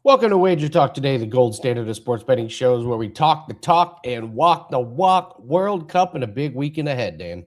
Welcome to WagerTalk Today, the gold standard of sports betting shows where we talk the talk and walk the walk. World Cup and a big weekend ahead, Dan.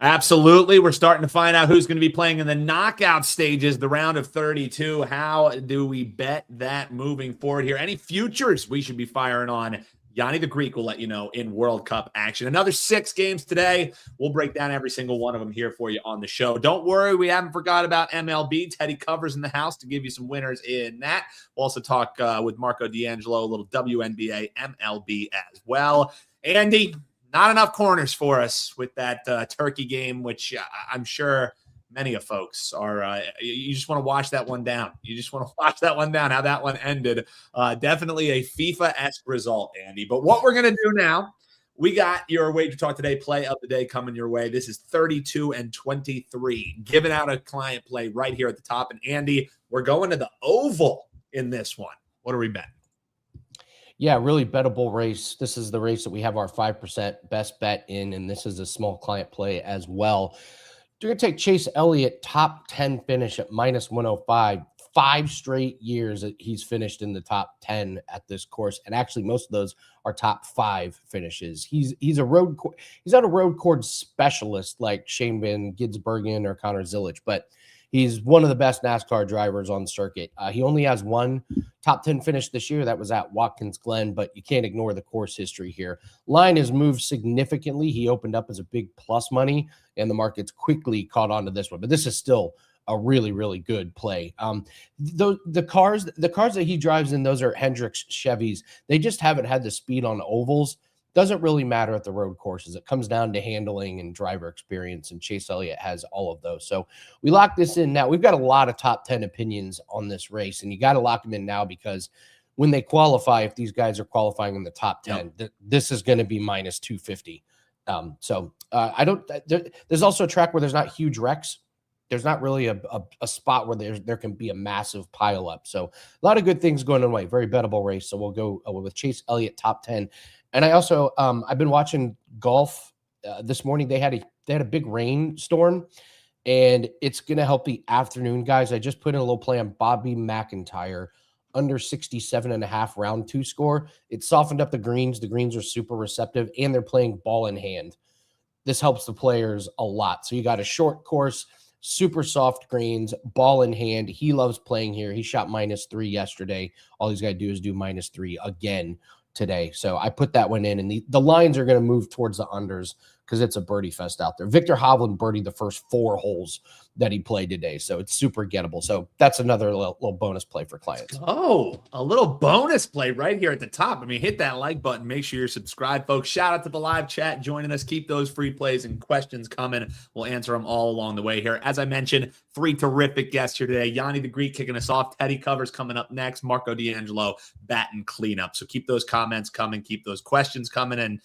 Absolutely. We're starting to find out who's going to be playing in the knockout stages, the round of 32. How do we bet that moving forward here? Any futures we should be firing on? Gianni the Greek will let you know in World Cup action. Another 6 games today. We'll break down every single one of them here for you on the show. Don't worry, we haven't forgot about MLB. Teddy covers in the house to give you some winners in that. We'll also talk with Marco D'Angelo, a little WNBA, MLB as well. Andy, not enough corners for us with that Turkey game, which I'm sure many of folks are. You just want to watch that one down. You just want to watch that one down, how that one ended. Definitely a FIFA-esque result, Andy. But what we're going to do now, we got your WagerTalk Today play of the day coming your way. This is 32 and 23, giving out a client play right here at the top. And Andy, we're going to the Oval in this one. What are we betting? Yeah, really bettable race. This is the race that we have our 5% best bet in, and this is a small client play as well. You're going to take Chase Elliott, top 10 finish at minus 105. 5 straight years that he's finished in the top 10 at this course, and actually most of those are top 5 finishes. He's not a road course specialist like Shane Van Gisbergen or Connor Zilic, but he's one of the best NASCAR drivers on the circuit. He only has one top 10 finish this year. That was at Watkins Glen, but you can't ignore the course history here. Line has moved significantly. He opened up as a big plus money, and the market's quickly caught on to this one. But this is still a really, really good play. The cars that he drives in, those are Hendricks Chevys. They just haven't had the speed on ovals. Doesn't really matter at the road courses. It comes down to handling and driver experience, and Chase Elliott has all of those. So we lock this in now. We've got a lot of top 10 opinions on this race, and you got to lock them in now because when they qualify, if these guys are qualifying in the top 10, this is going to be minus 250. There's also a track where there's not huge wrecks. There's not really a spot where there can be a massive pile up. So a lot of good things going away. Very bettable race. So we'll go with Chase Elliott top 10. And I also I've been watching golf this morning. They had a big rainstorm, and it's going to help the afternoon guys. I just put in a little play on Bobby McIntyre under 67.5 round 2 score. It softened up the greens. The greens are super receptive, and they're playing ball in hand. This helps the players a lot. So you got a short course, super soft greens, ball in hand. He loves playing here. He shot -3 yesterday. All he's got to do is do -3 again today. So I put that one in, and the lines are going to move towards the unders because it's a birdie fest out there. Victor Hovland birdied the first 4 holes that he played today, so it's super gettable. So that's another little bonus play for clients. Oh, a little bonus play right here at the top. I mean, hit that like button. Make sure you're subscribed, folks. Shout out to the live chat joining us. Keep those free plays and questions coming. We'll answer them all along the way here. As I mentioned, 3 terrific guests here today. Gianni the Greek kicking us off. Teddy covers coming up next. Marco D'Angelo batting cleanup. So keep those comments coming. Keep those questions coming. And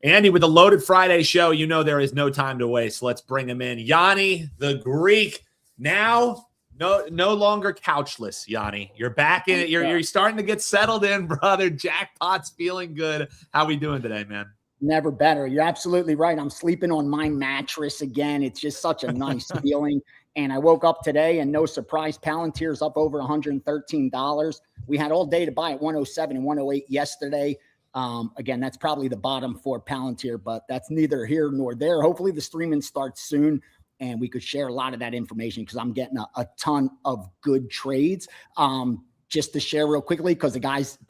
Andy, with a loaded Friday show, you know there is no time to waste. Let's bring him in. Gianni the Greek. Now, no longer couchless, Yanni. You're back in it. You're starting to get settled in, brother. Jackpot's feeling good. How we doing today, man? Never better. You're absolutely right. I'm sleeping on my mattress again. It's just such a nice feeling. And I woke up today, and no surprise, Palantir's up over $113. We had all day to buy at 107 and 108 yesterday. Again, that's probably the bottom for Palantir, but that's neither here nor there. Hopefully the streaming starts soon, and we could share a lot of that information because I'm getting a ton of good trades. Just to share real quickly, because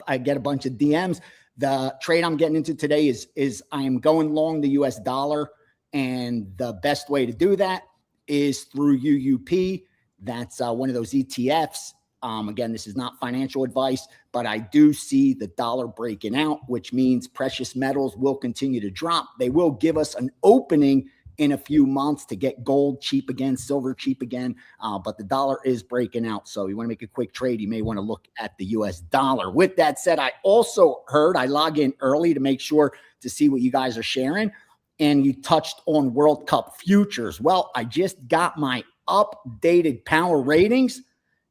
I get a bunch of DMs. The trade I'm getting into today is I am going long the US dollar, and the best way to do that is through UUP. That's one of those ETFs. Again, this is not financial advice, but I do see the dollar breaking out, which means precious metals will continue to drop. They will give us an opening in a few months to get gold cheap again, silver cheap again, but the dollar is breaking out. So you want to make a quick trade, you may want to look at the US dollar. With that said, I also heard, I log in early to make sure to see what you guys are sharing, and you touched on World Cup futures. Well, I just got my updated power ratings.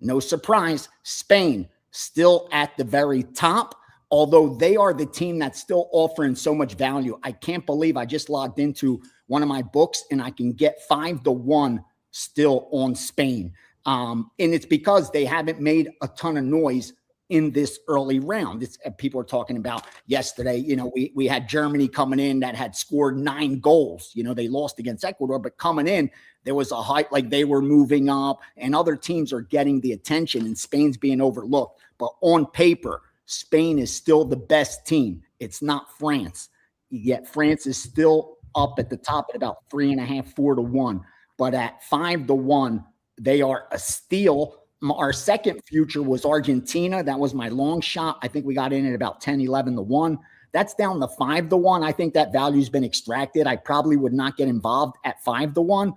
No surprise, Spain still at the very top, although they are the team that's still offering so much value. I can't believe I just logged into one of my books and I can get 5-1 still on Spain. And it's because they haven't made a ton of noise in this early round. It's people are talking about yesterday, you know, we had Germany coming in that had scored 9 goals. You know, they lost against Ecuador, but coming in, there was a hype, like they were moving up and other teams are getting the attention and Spain's being overlooked. But on paper, Spain is still the best team. It's not France. Yet France is still up at the top at about 3.5, 4 to 1. But at 5 to 1, they are a steal. Our second future was Argentina. That was my long shot. I think we got in at about 10, 11 to 1. That's down to 5 to 1. I think that value's been extracted. I probably would not get involved at 5 to 1.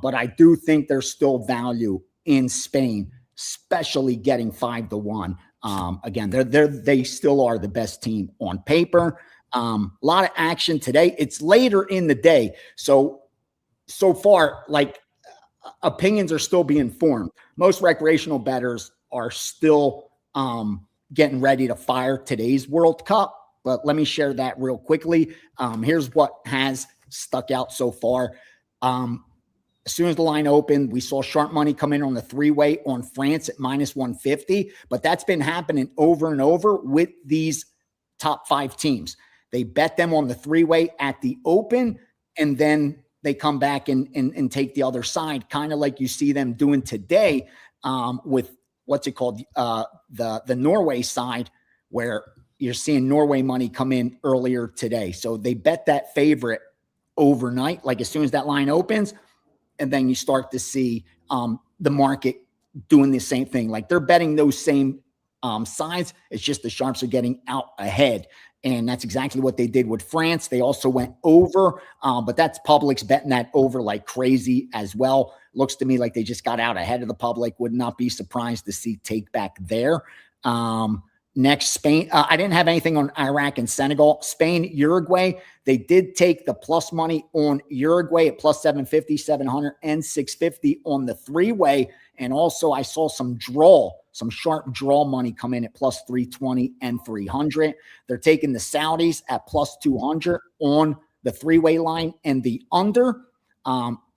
But I do think there's still value in Spain, especially getting 5 to 1. Again, they still are the best team on paper. A lot of action today. It's later in the day. So far, like, opinions are still being formed. Most recreational bettors are still getting ready to fire today's World Cup. But let me share that real quickly. Here's what has stuck out so far. As soon as the line opened, we saw sharp money come in on the 3-way on France at -150. But that's been happening over and over with these top 5 teams. They bet them on the 3-way at the open, and then they come back and take the other side, kind of like you see them doing today with what's it called, the Norway side, where you're seeing Norway money come in earlier today. So they bet that favorite overnight, like as soon as that line opens, and then you start to see the market doing the same thing. Like they're betting those same sides. It's just the sharps are getting out ahead. And that's exactly what they did with France. They also went over, but that's public's betting that over like crazy as well. Looks to me like they just got out ahead of the public. Would not be surprised to see take back there. Next, Spain. I didn't have anything on Iraq and Senegal. Spain, Uruguay. They did take the plus money on Uruguay at plus 750, 700, and 650 on the 3-way. And also I saw some sharp draw money come in at plus 320 and 300. They're taking the Saudis at plus 200 on the 3-way line and the under.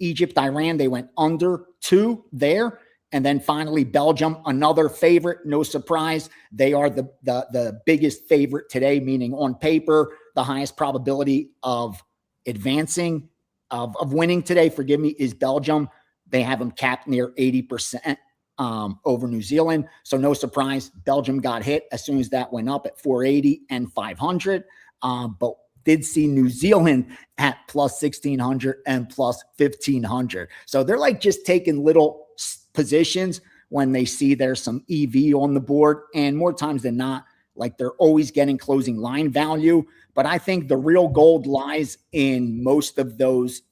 Egypt, Iran, they went under 2 there. And then finally, Belgium, another favorite. No surprise. They are the biggest favorite today, meaning on paper, the highest probability of advancing, of winning today, forgive me, is Belgium. They have them capped near 80% over New Zealand. So no surprise, Belgium got hit as soon as that went up at 480 and 500. But did see New Zealand at plus 1,600 and plus 1,500. So they're like just taking little positions when they see there's some EV on the board, and more times than not, like they're always getting closing line value. But I think the real gold lies in most of those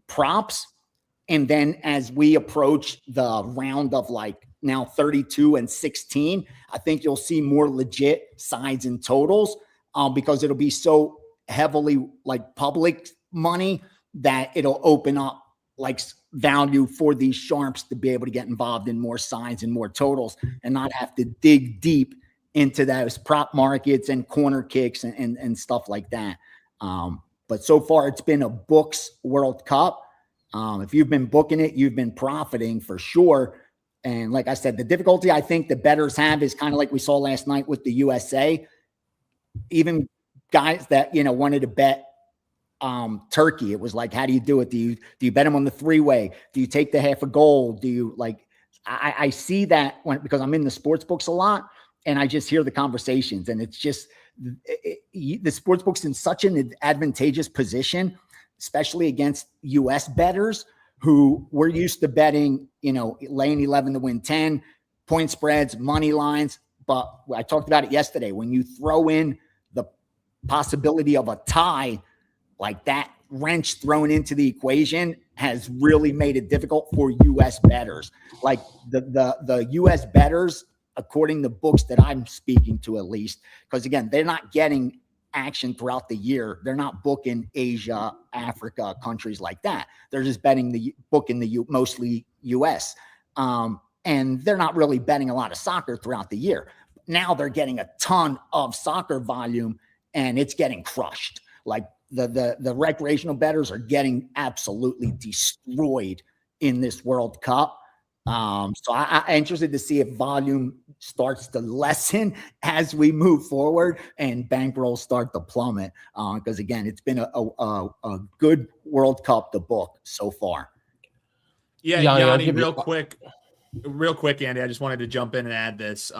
props. And then as we approach the round of like now 32 and 16, I think you'll see more legit sides and totals because it'll be so heavily like public money that it'll open up like value for these sharps to be able to get involved in more sides and more totals and not have to dig deep into those prop markets and corner kicks and stuff like that. But so far it's been a books World Cup. If you've been booking it, you've been profiting for sure. And like I said, the difficulty I think the bettors have is kind of like we saw last night with the USA. Even guys that, you know, wanted to bet Turkey, it was like, how do you do it? Do you bet them on the 3-way? Do you take the half a goal? Do you like, I see that because I'm in the sports books a lot and I just hear the conversations, and it's just the sports books in such an advantageous position, especially against US bettors who were used to betting, you know, laying 11 to win 10, point spreads, money lines. But I talked about it yesterday. When you throw in the possibility of a tie, like that wrench thrown into the equation has really made it difficult for U.S. bettors. Like the U.S. bettors, according to books that I'm speaking to at least, because again, they're not getting action throughout the year. They're not booking Asia, Africa, countries like that. They're just booking mostly U.S. And they're not really betting a lot of soccer throughout the year. Now they're getting a ton of soccer volume and it's getting crushed. Like the recreational bettors are getting absolutely destroyed in this World Cup. So I'm interested to see if volume starts to lessen as we move forward and bankrolls start to plummet. Because again, it's been a good World Cup to book so far. Yeah, Yanni, real quick, Andy, I just wanted to jump in and add this.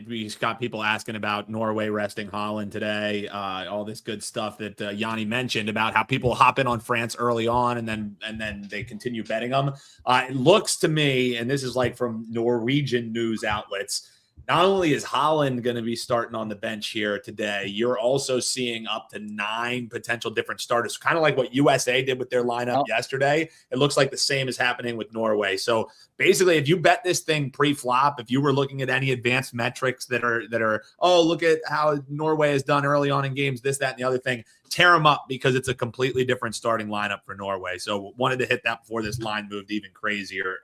We got people asking about Norway resting Holland today, all this good stuff that Yanni mentioned about how people hop in on France early on and then they continue betting them. It looks to me, and this is like from Norwegian news outlets, not only is Holland going to be starting on the bench here today, you're also seeing up to 9 potential different starters, kind of like what USA did with their lineup yesterday. It looks like the same is happening with Norway. So basically, if you bet this thing pre-flop, if you were looking at any advanced metrics that are, oh, look at how Norway has done early on in games, this, that, and the other thing, tear them up because it's a completely different starting lineup for Norway. So wanted to hit that before this line moved even crazier.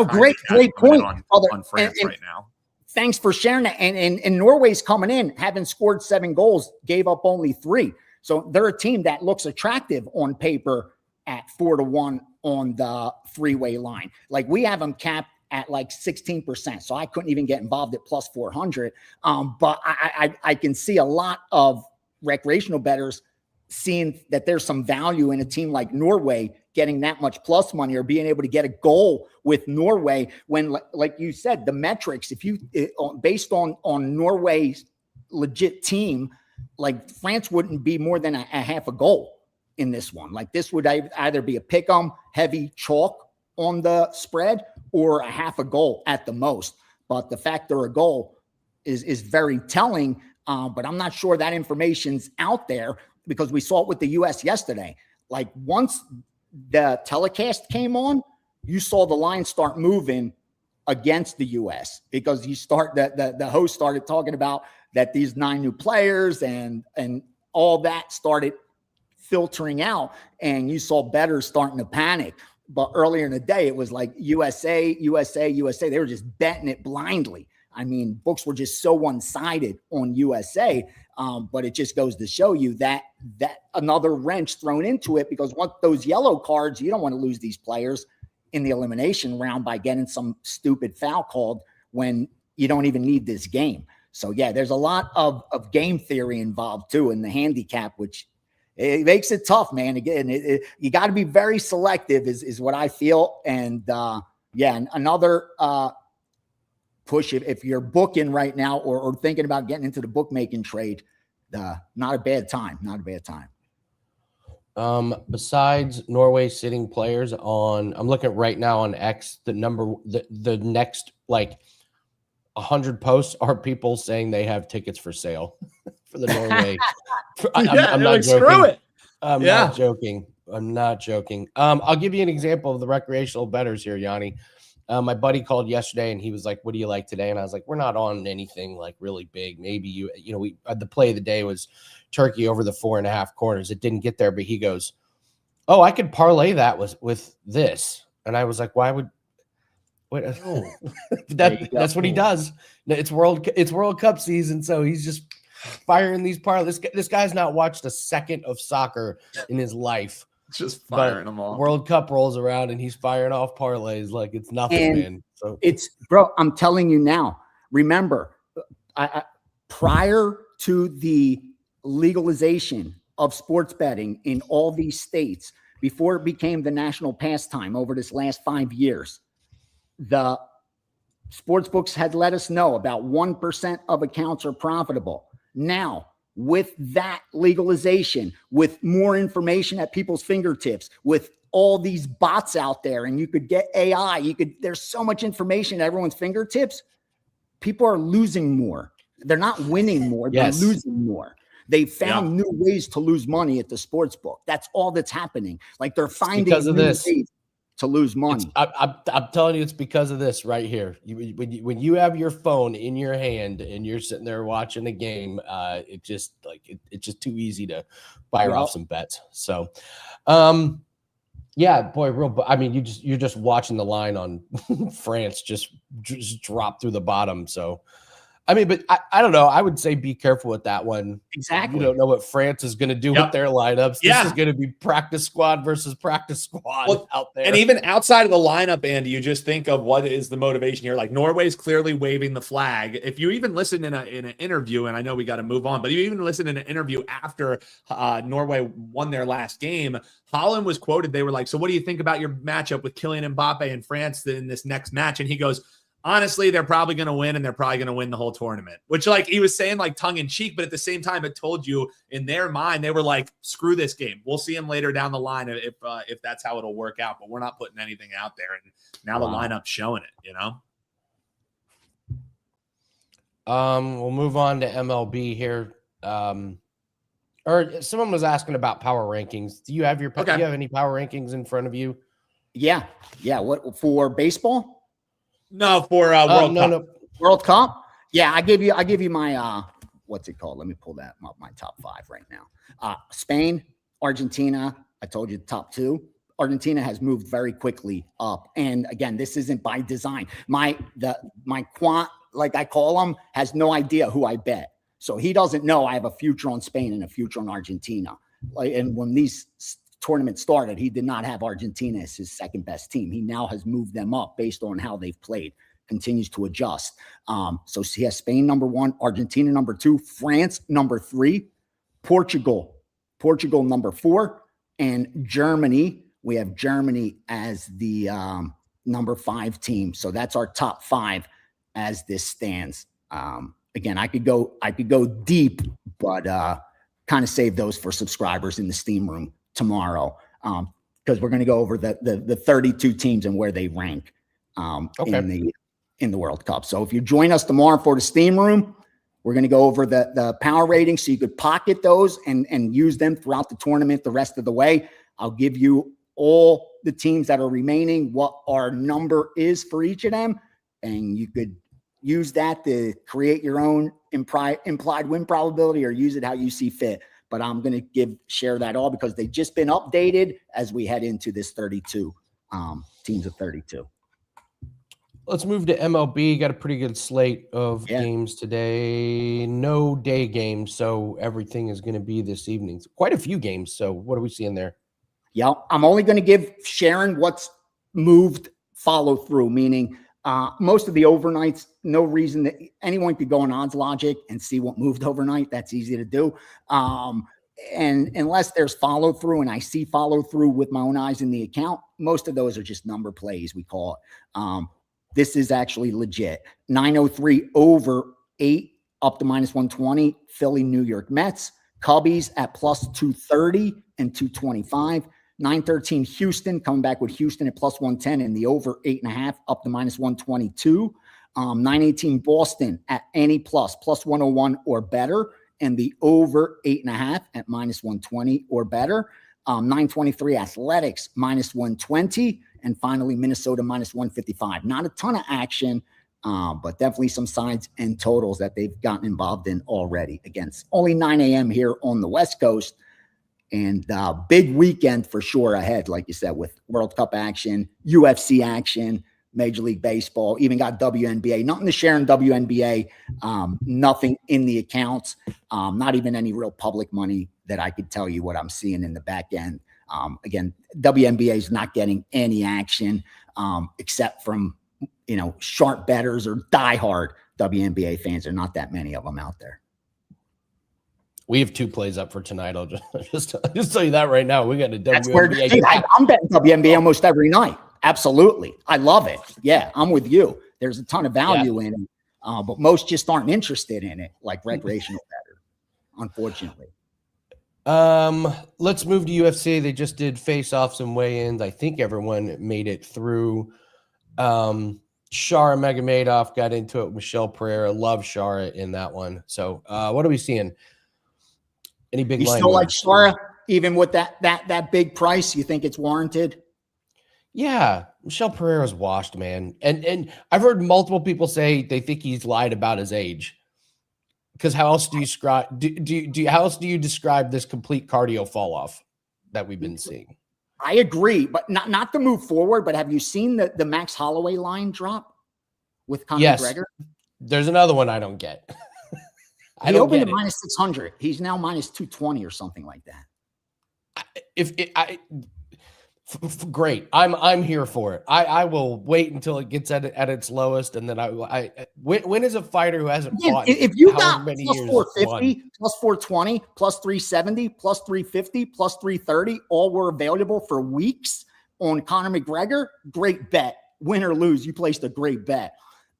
Great point on France right now. Thanks for sharing that. And Norway's coming in, having scored 7 goals, gave up only 3. So they're a team that looks attractive on paper at 4-1 on the 3-way line. Like we have them capped at like 16%. So I couldn't even get involved at plus 400. But I can see a lot of recreational bettors seeing that there's some value in a team like Norway getting that much plus money or being able to get a goal with Norway when, like you said, the metrics, if you based on Norway's legit team, like France wouldn't be more than a half a goal in this one. Like this would either be a pick 'em heavy chalk on the spread or a half a goal at the most. But the fact they're a goal is very telling. But I'm not sure that information's out there because we saw it with the U.S. yesterday. Like once the telecast came on, you saw the line start moving against the U.S. because the host started talking about that these 9 new players and all that started filtering out, and you saw bettors starting to panic. But earlier in the day, it was like USA. They were just betting it blindly. I mean, books were just so one-sided on USA. But it just goes to show you that another wrench thrown into it, because once those yellow cards, you don't want to lose these players in the elimination round by getting some stupid foul called when you don't even need this game. So yeah, there's a lot of game theory involved too in the handicap, which it makes it tough, man. Again, you got to be very selective is what I feel. And another push if you're booking right now or thinking about getting into the bookmaking trade, not a bad time. Besides Norway sitting players on, I'm looking right now on X, the next like 100 posts are people saying they have tickets for sale for the Norway. I'm not joking. Screw it. I'm not joking. I'll give you an example of the recreational bettors here, Yanni. My buddy called yesterday and he was like, what do you like today? And I was like, we're not on anything like really big. Maybe the play of the day was Turkey over the 4.5 corners. It didn't get there, but he goes, oh, I could parlay that with this. And I was like, why would, that's what he does. It's World Cup season. So he's just firing these parlays. This guy's not watched a second of soccer in his life. Just firing them all. World Cup rolls around and he's firing off parlays like it's nothing, man. So bro, I'm telling you now. Remember, prior to the legalization of sports betting in all these states, before it became the national pastime over this last 5 years, the sports books had let us know about 1% of accounts are profitable. Now, with that legalization, with more information at people's fingertips, with all these bots out there, and you could get AI, there's so much information at everyone's fingertips. People are losing more. They're not winning more. They're losing more. They found new ways to lose money at the sports book. That's all that's happening. Like they're finding new ways to lose money. I'm telling you, it's because of this right here. When you have your phone in your hand and you're sitting there watching a game, it's just too easy to fire off some bets. So, yeah, boy, I mean, you're just watching the line on France just drop through the bottom. So, I mean, but I don't know. I would say be careful with that one. Exactly. You don't know what France is going to do with their lineups. This is going to be practice squad versus practice squad out there. And even outside of the lineup, Andy, you just think of what is the motivation here. Like Norway's clearly waving the flag. If you even listen in an interview, and I know we got to move on, but you even listen in an interview after Norway won their last game, Holland was quoted. They were like, so what do you think about your matchup with Kylian Mbappe and France in this next match? And he goes, honestly, they're probably going to win, and they're probably going to win the whole tournament, which like he was saying like tongue in cheek, but at the same time, it told you in their mind, they were like, screw this game. We'll see them later down the line if that's how it'll work out, but we're not putting anything out there. And now the lineup's showing it, you know? We'll move on to MLB here. Or someone was asking about power rankings. Do you have do you have any power rankings in front of you? Yeah. What for baseball? No, for World Cup. No. World Cup. Yeah, I give you my what's it called? Let me pull that up. My top 5 right now. Spain, Argentina. I told you the top 2. Argentina has moved very quickly up, and again, this isn't by design. My quant, like I call him, has no idea who I bet, so he doesn't know I have a future on Spain and a future on Argentina. And when these tournament started, he did not have Argentina as his second best team. He now has moved them up based on how they've played, continues to adjust. So he has Spain number 1, Argentina number 2, France number 3, Portugal number 4, and Germany. We have Germany as the number 5 team. So that's our top 5 as this stands. Again, I could go deep, but kind of save those for subscribers in the Steam room tomorrow, because we're going to go over the 32 teams and where they rank in the World Cup. So if you join us tomorrow for the Steam room, we're going to go over the power ratings so you could pocket those and use them throughout the tournament the rest of the way. I'll give you all the teams that are remaining, what our number is for each of them, and you could use that to create your own implied win probability or use it how you see fit. But I'm going to share that all because they've just been updated as we head into this 32 teams of 32. Let's move to MLB. Got a pretty good slate of games today. No day games, so everything is going to be this evening. Quite a few games. So what are we seeing there? Yeah, I'm only going to give Sharon what's moved follow through, meaning most of the overnights, no reason that anyone could go on Odds Logic and see what moved overnight. That's easy to do. And unless there's follow through and I see follow through with my own eyes in the account, most of those are just number plays, we call it. This is actually legit. 903 over 8 up to -120. Philly, New York Mets. Cubbies at +230 and 225. 913 Houston, coming back with Houston at +110 and the over 8.5 up to -122. 918 Boston at any +101 or better, and the over 8.5 at -120 or better. 923 Athletics -120, and finally Minnesota -155. Not a ton of action, but definitely some sides and totals that they've gotten involved in already. Again, it's only 9 a.m. here on the West Coast. And big weekend for sure ahead, like you said, with World Cup action, UFC action, Major League Baseball, even got WNBA. Nothing to share in WNBA, nothing in the accounts, not even any real public money that I could tell you what I'm seeing in the back end. Again, WNBA is not getting any action except from, sharp bettors or diehard WNBA fans. There are not that many of them out there. We have 2 plays up for tonight. I'll just tell you that right now. We got a That's WNBA. I'm betting WNBA almost every night. Absolutely. I love it. Yeah, I'm with you. There's a ton of value in it, but most just aren't interested in it, like recreational bettor, unfortunately. Let's move to UFC. They just did face-offs and weigh-ins. I think everyone made it through. Shara Magomedov got into it with Michelle Pereira. Love Shara in that one. So what are we seeing? Any big line? You still like Shara, even with that big price? You think it's warranted? Yeah, Michelle Pereira's washed, man. And I've heard multiple people say they think he's lied about his age. Because how else do you describe this complete cardio fall off that we've been seeing? I agree, but not to move forward. But have you seen the Max Holloway line drop with Conor McGregor? There's another one I don't get. He opened at minus 600. He's now minus 220 or something like that. Great. I'm here for it. I will wait until it gets at its lowest, and then when is a fighter who hasn't fought? If you got many plus years 450, plus 420, plus 370, plus 350, plus 330, all were available for weeks on Conor McGregor, great bet. Win or lose, you placed a great bet.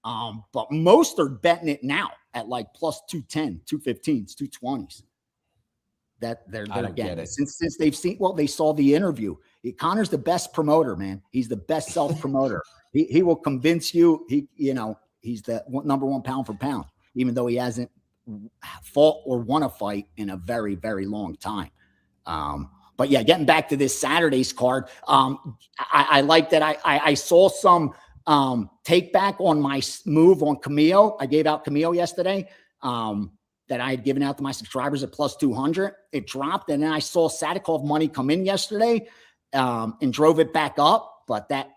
But most are betting it now at like plus 210, 215s, 220s. That they're getting it. Since they've seen, well, they saw the interview. Conor's the best promoter, man. He's the best self promoter. he will convince you. He's the number one pound for pound, even though he hasn't fought or won a fight in a very, very long time. But yeah, getting back to this Saturday's card, I like that. I saw some take back on my move on Camille. I gave out Camille yesterday. That I had given out to my subscribers at plus 200. It dropped, and then I saw Sadikov money come in yesterday and drove it back up, but that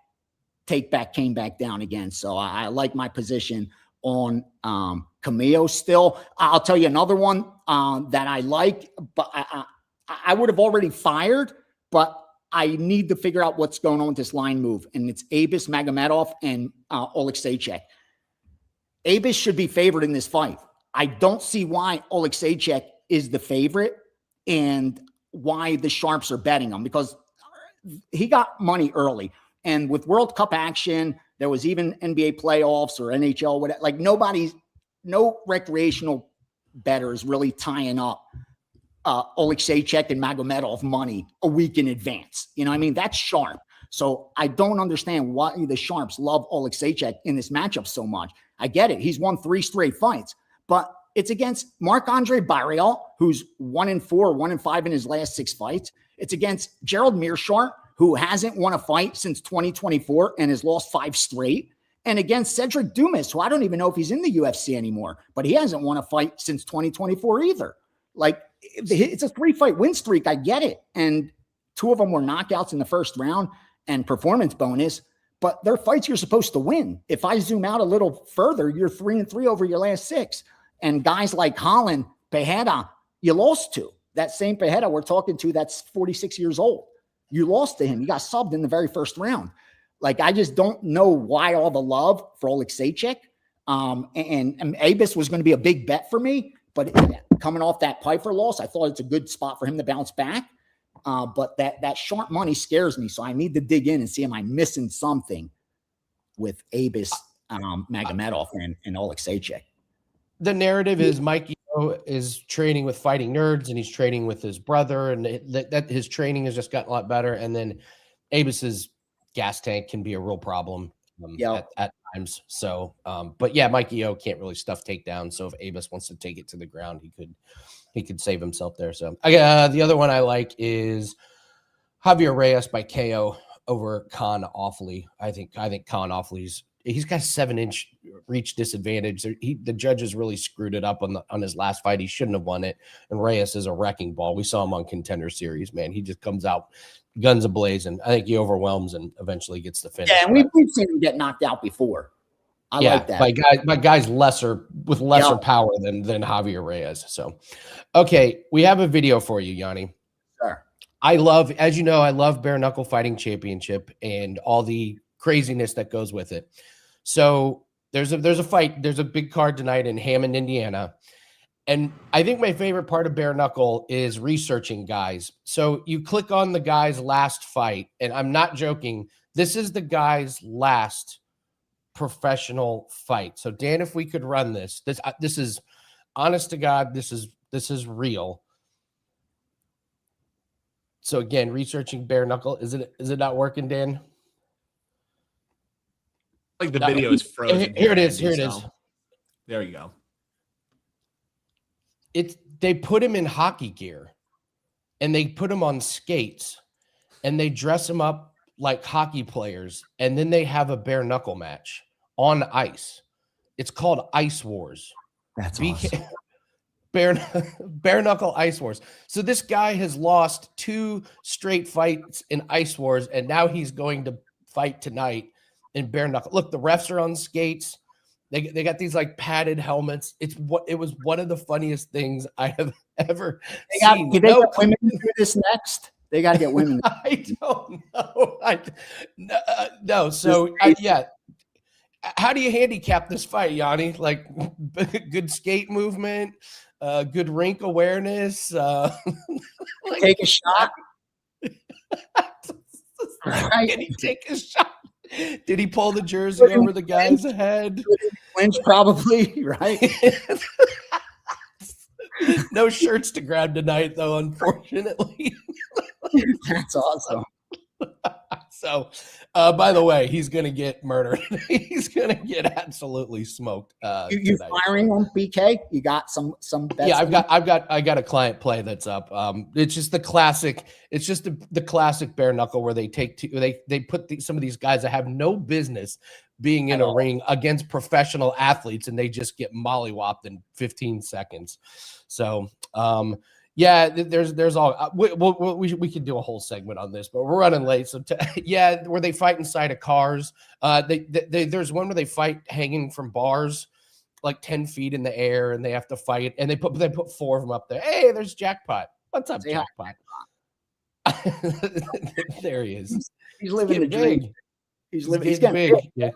take back came back down again. So I like my position on Camillo still. I'll tell you another one that I like, but I would have already fired, but I need to figure out what's going on with this line move, and it's Abis Magomedov and Oleksiejczuk. Abis should be favored in this fight. I don't see why Oleksiejczuk is the favorite and why the sharps are betting him, because he got money early. And with World Cup action, there was even NBA playoffs or NHL, whatever. Like no recreational bettors really tying up Oleksiejczuk and Magomedov money a week in advance. You know what I mean? That's sharp. So I don't understand why the sharps love Oleksiejczuk in this matchup so much. I get it. He's won 3 straight fights. But it's against Marc-Andre Barrial, who's 1-4, 1-5 in his last 6 fights. It's against Gerald Meerschaert, who hasn't won a fight since 2024 and has lost 5 straight. And against Cedric Dumas, who I don't even know if he's in the UFC anymore, but he hasn't won a fight since 2024 either. Like, it's a 3-fight win streak. I get it. And 2 of them were knockouts in the first round and performance bonus, but they're fights you're supposed to win. If I zoom out a little further, you're 3-3 over your last 6. And guys like Holland, Pereira, you lost to. That same Pereira we're talking to, that's 46 years old. You lost to him. You got subbed in the very first round. Like, I just don't know why all the love for Oleksiejczuk. And Abis was going to be a big bet for me, but coming off that Piper loss, I thought it's a good spot for him to bounce back. But that sharp money scares me, so I need to dig in and see, am I missing something with Abis, Magomedov, and Oleksiejczuk? The narrative is Mikey is training with Fighting Nerds, and he's training with his brother, and that his training has just gotten a lot better. And then Abis's gas tank can be a real problem at times. So, but yeah, Mikey O can't really stuff takedown. So if Abis wants to take it to the ground, he could save himself there. So the other one I like is Javier Reyes by KO over Khan Offley. I think Khan Offley's, he's got a 7-inch reach disadvantage. The judges really screwed it up on his last fight. He shouldn't have won it. And Reyes is a wrecking ball. We saw him on Contender Series, man. He just comes out guns a-blazing. I think he overwhelms and eventually gets the finish. Yeah, and we've seen him get knocked out before. I like that. By guys with lesser power than Javier Reyes. So, okay, we have a video for you, Yanni. Sure. I love bare knuckle fighting championship and all the craziness that goes with it. So there's a fight. There's a big card tonight in Hammond, Indiana. And I think my favorite part of bare knuckle is researching guys. So you click on the guy's last fight, and I'm not joking. This is the guy's last professional fight. So Dan, if we could run this is honest to God, this is real. So again, researching bare knuckle, is it not working, Dan? Like the video is frozen. Here it is. There you go. They put him in hockey gear and they put him on skates and they dress him up like hockey players, and then they have a bare knuckle match on ice. It's called Ice Wars. That's awesome. Bare knuckle Ice Wars. So this guy has lost 2 straight fights in Ice Wars, and now he's going to fight tonight in bare knuckle. Look, the refs are on skates. They got these like padded helmets. It was one of the funniest things I have ever seen. Did they get women to do this next? They got to get women. I don't know. No. So yeah. How do you handicap this fight, Yanni? Like good skate movement, good rink awareness. Take a shot. Can he take a shot? Did he pull the jersey over the guy's head? Clinch, probably, right? No shirts to grab tonight, though, unfortunately. That's awesome. So, by the way, he's going to get murdered. He's going to get absolutely smoked. You firing on BK? You got some bets? Yeah, I got a client play that's up. It's just the classic. It's just the classic bare knuckle where they put some of these guys that have no business being in a ring against professional athletes, and they just get mollywopped in 15 seconds. So, yeah, there's all we could do a whole segment on this, but we're running late. So where they fight inside of cars. There's one where they fight hanging from bars, like 10 feet in the air, and they have to fight. And they put 4 of them up there. Hey, there's Jackpot. What's up, Jackpot? There he is. He's living the dream. He's getting big. Yeah.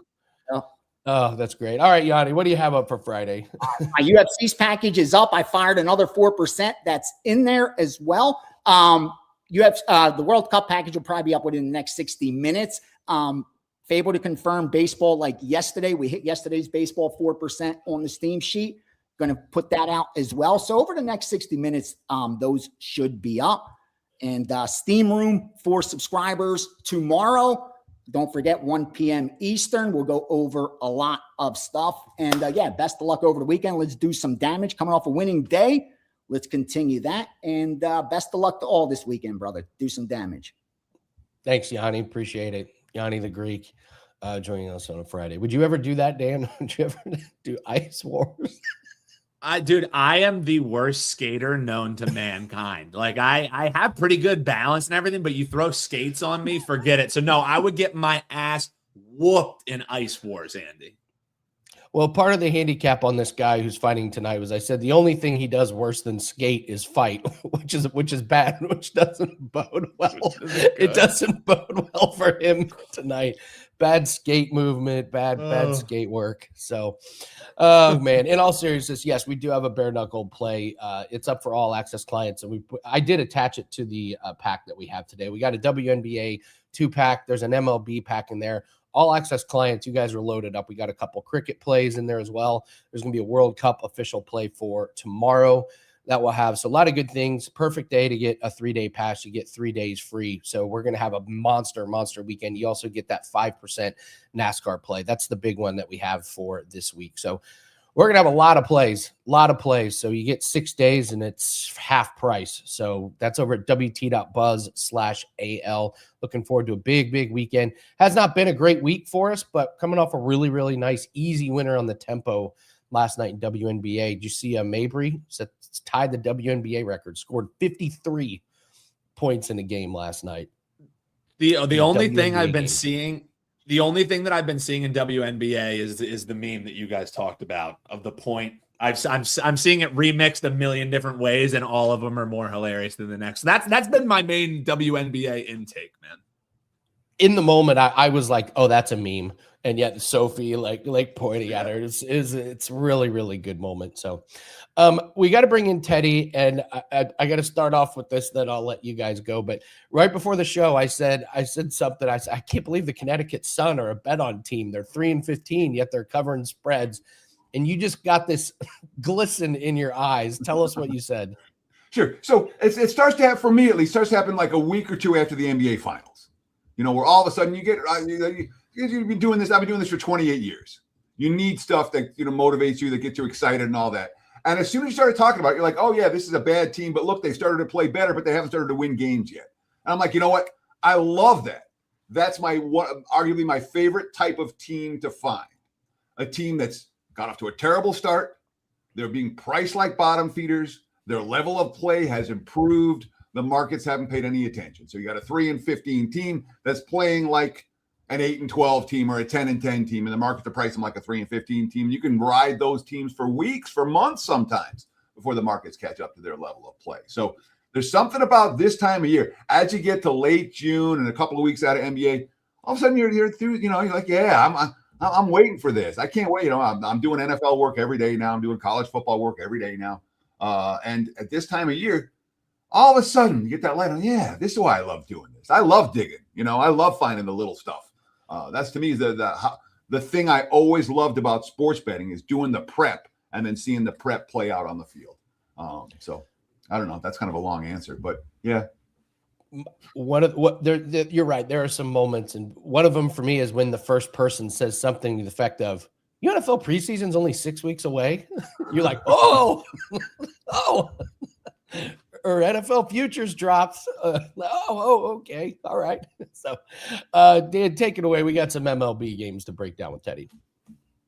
Oh, that's great. All right, Yanni, what do you have up for Friday? My UFC's package is up. I fired another 4%. That's in there as well. The World Cup package will probably be up within the next 60 minutes. Fable to confirm baseball like yesterday. We hit yesterday's baseball 4% on the Steam sheet. Going to put that out as well. So over the next 60 minutes, those should be up. And Steam Room for subscribers tomorrow. Don't forget 1 p.m. Eastern. We'll go over a lot of stuff. And best of luck over the weekend. Let's do some damage. Coming off a winning day. Let's continue that. And best of luck to all this weekend, brother. Do some damage. Thanks, Yanni. Appreciate it. Yanni the Greek joining us on a Friday. Would you ever do that, Dan? Would you ever do Ice Wars? Dude, I am the worst skater known to mankind. Like I have pretty good balance and everything, but you throw skates on me, forget it. So no, I would get my ass whooped in Ice Wars, Andy. Well, part of the handicap on this guy who's fighting tonight was I said the only thing he does worse than skate is fight, which is bad, which doesn't bode well. It doesn't bode well for him tonight. Bad skate movement, bad skate work. So, oh man, in all seriousness, yes, we do have a bare knuckle play. It's up for all access clients, and I did attach it to the pack that we have today. We got a WNBA 2-pack. There's an MLB pack in there. All access clients, you guys are loaded up. We got a couple cricket plays in there as well. There's going to be a World Cup official play for tomorrow that we'll have. So a lot of good things. Perfect day to get a 3-day pass. You get 3 days free. So we're going to have a monster weekend. You also get that 5% NASCAR play. That's the big one that we have for this week. So we're going to have a lot of plays. So you get 6 days and it's half price. So that's over at wt.buzz/AL. Looking forward to a big weekend. Has not been a great week for us, but coming off a really nice, easy winner on the tempo last night in WNBA. Did you see Mabry tied the WNBA record, scored 53 points in a game last night? The only thing I've been seeing, the only thing that I've been seeing in WNBA is the meme that you guys talked about of the point. I'm seeing it remixed a million different ways, and all of them are more hilarious than the next. That's been my main WNBA intake, man. In the moment, I was like, "Oh, that's a meme," and yet Sophie like pointing at her. It's really good moment. So, we got to bring in Teddy, and I got to start off with this. Then I'll let you guys go. But right before the show, I said something. I said, I can't believe the Connecticut Sun are a bet on team. They're 3-15, yet they're covering spreads. And you just got this glisten in your eyes. Tell us what you said. Sure. So it starts to happen, for me at least, starts to happen like a week or two after the NBA finals. You know, where all of a sudden you get, you've been doing this. I've been doing this for 28 years. You need stuff that, motivates you, that gets you excited and all that. And as soon as you started talking about it, you're like, oh yeah, this is a bad team, but look, they started to play better, but they haven't started to win games yet. And I'm like, you know what? I love that. That's arguably my favorite type of team to find. A team that's got off to a terrible start. They're being priced like bottom feeders. Their level of play has improved. The markets haven't paid any attention. So you got a 3-15 team that's playing like an 8-12 team or a 10-10 team, and the market to price them like a 3-15 team. You can ride those teams for weeks, for months sometimes, before the markets catch up to their level of play. So there's something about this time of year. As you get to late June and a couple of weeks out of NBA, all of a sudden you're through, you're like, yeah, I'm waiting for this. I can't wait. I'm doing NFL work every day now. I'm doing college football work every day now. And at this time of year, all of a sudden you get that light on. Yeah, this is why I love doing this. I love digging. I love finding the little stuff. That's to me the thing I always loved about sports betting is doing the prep and then seeing the prep play out on the field. So I don't know. That's kind of a long answer, but yeah. You're right. There are some moments, and one of them for me is when the first person says something to the effect of, "NFL preseason's only 6 weeks away." You're like, "Oh, oh," or NFL futures drops. Okay, all right. So, Dan, take it away. We got some MLB games to break down with Teddy.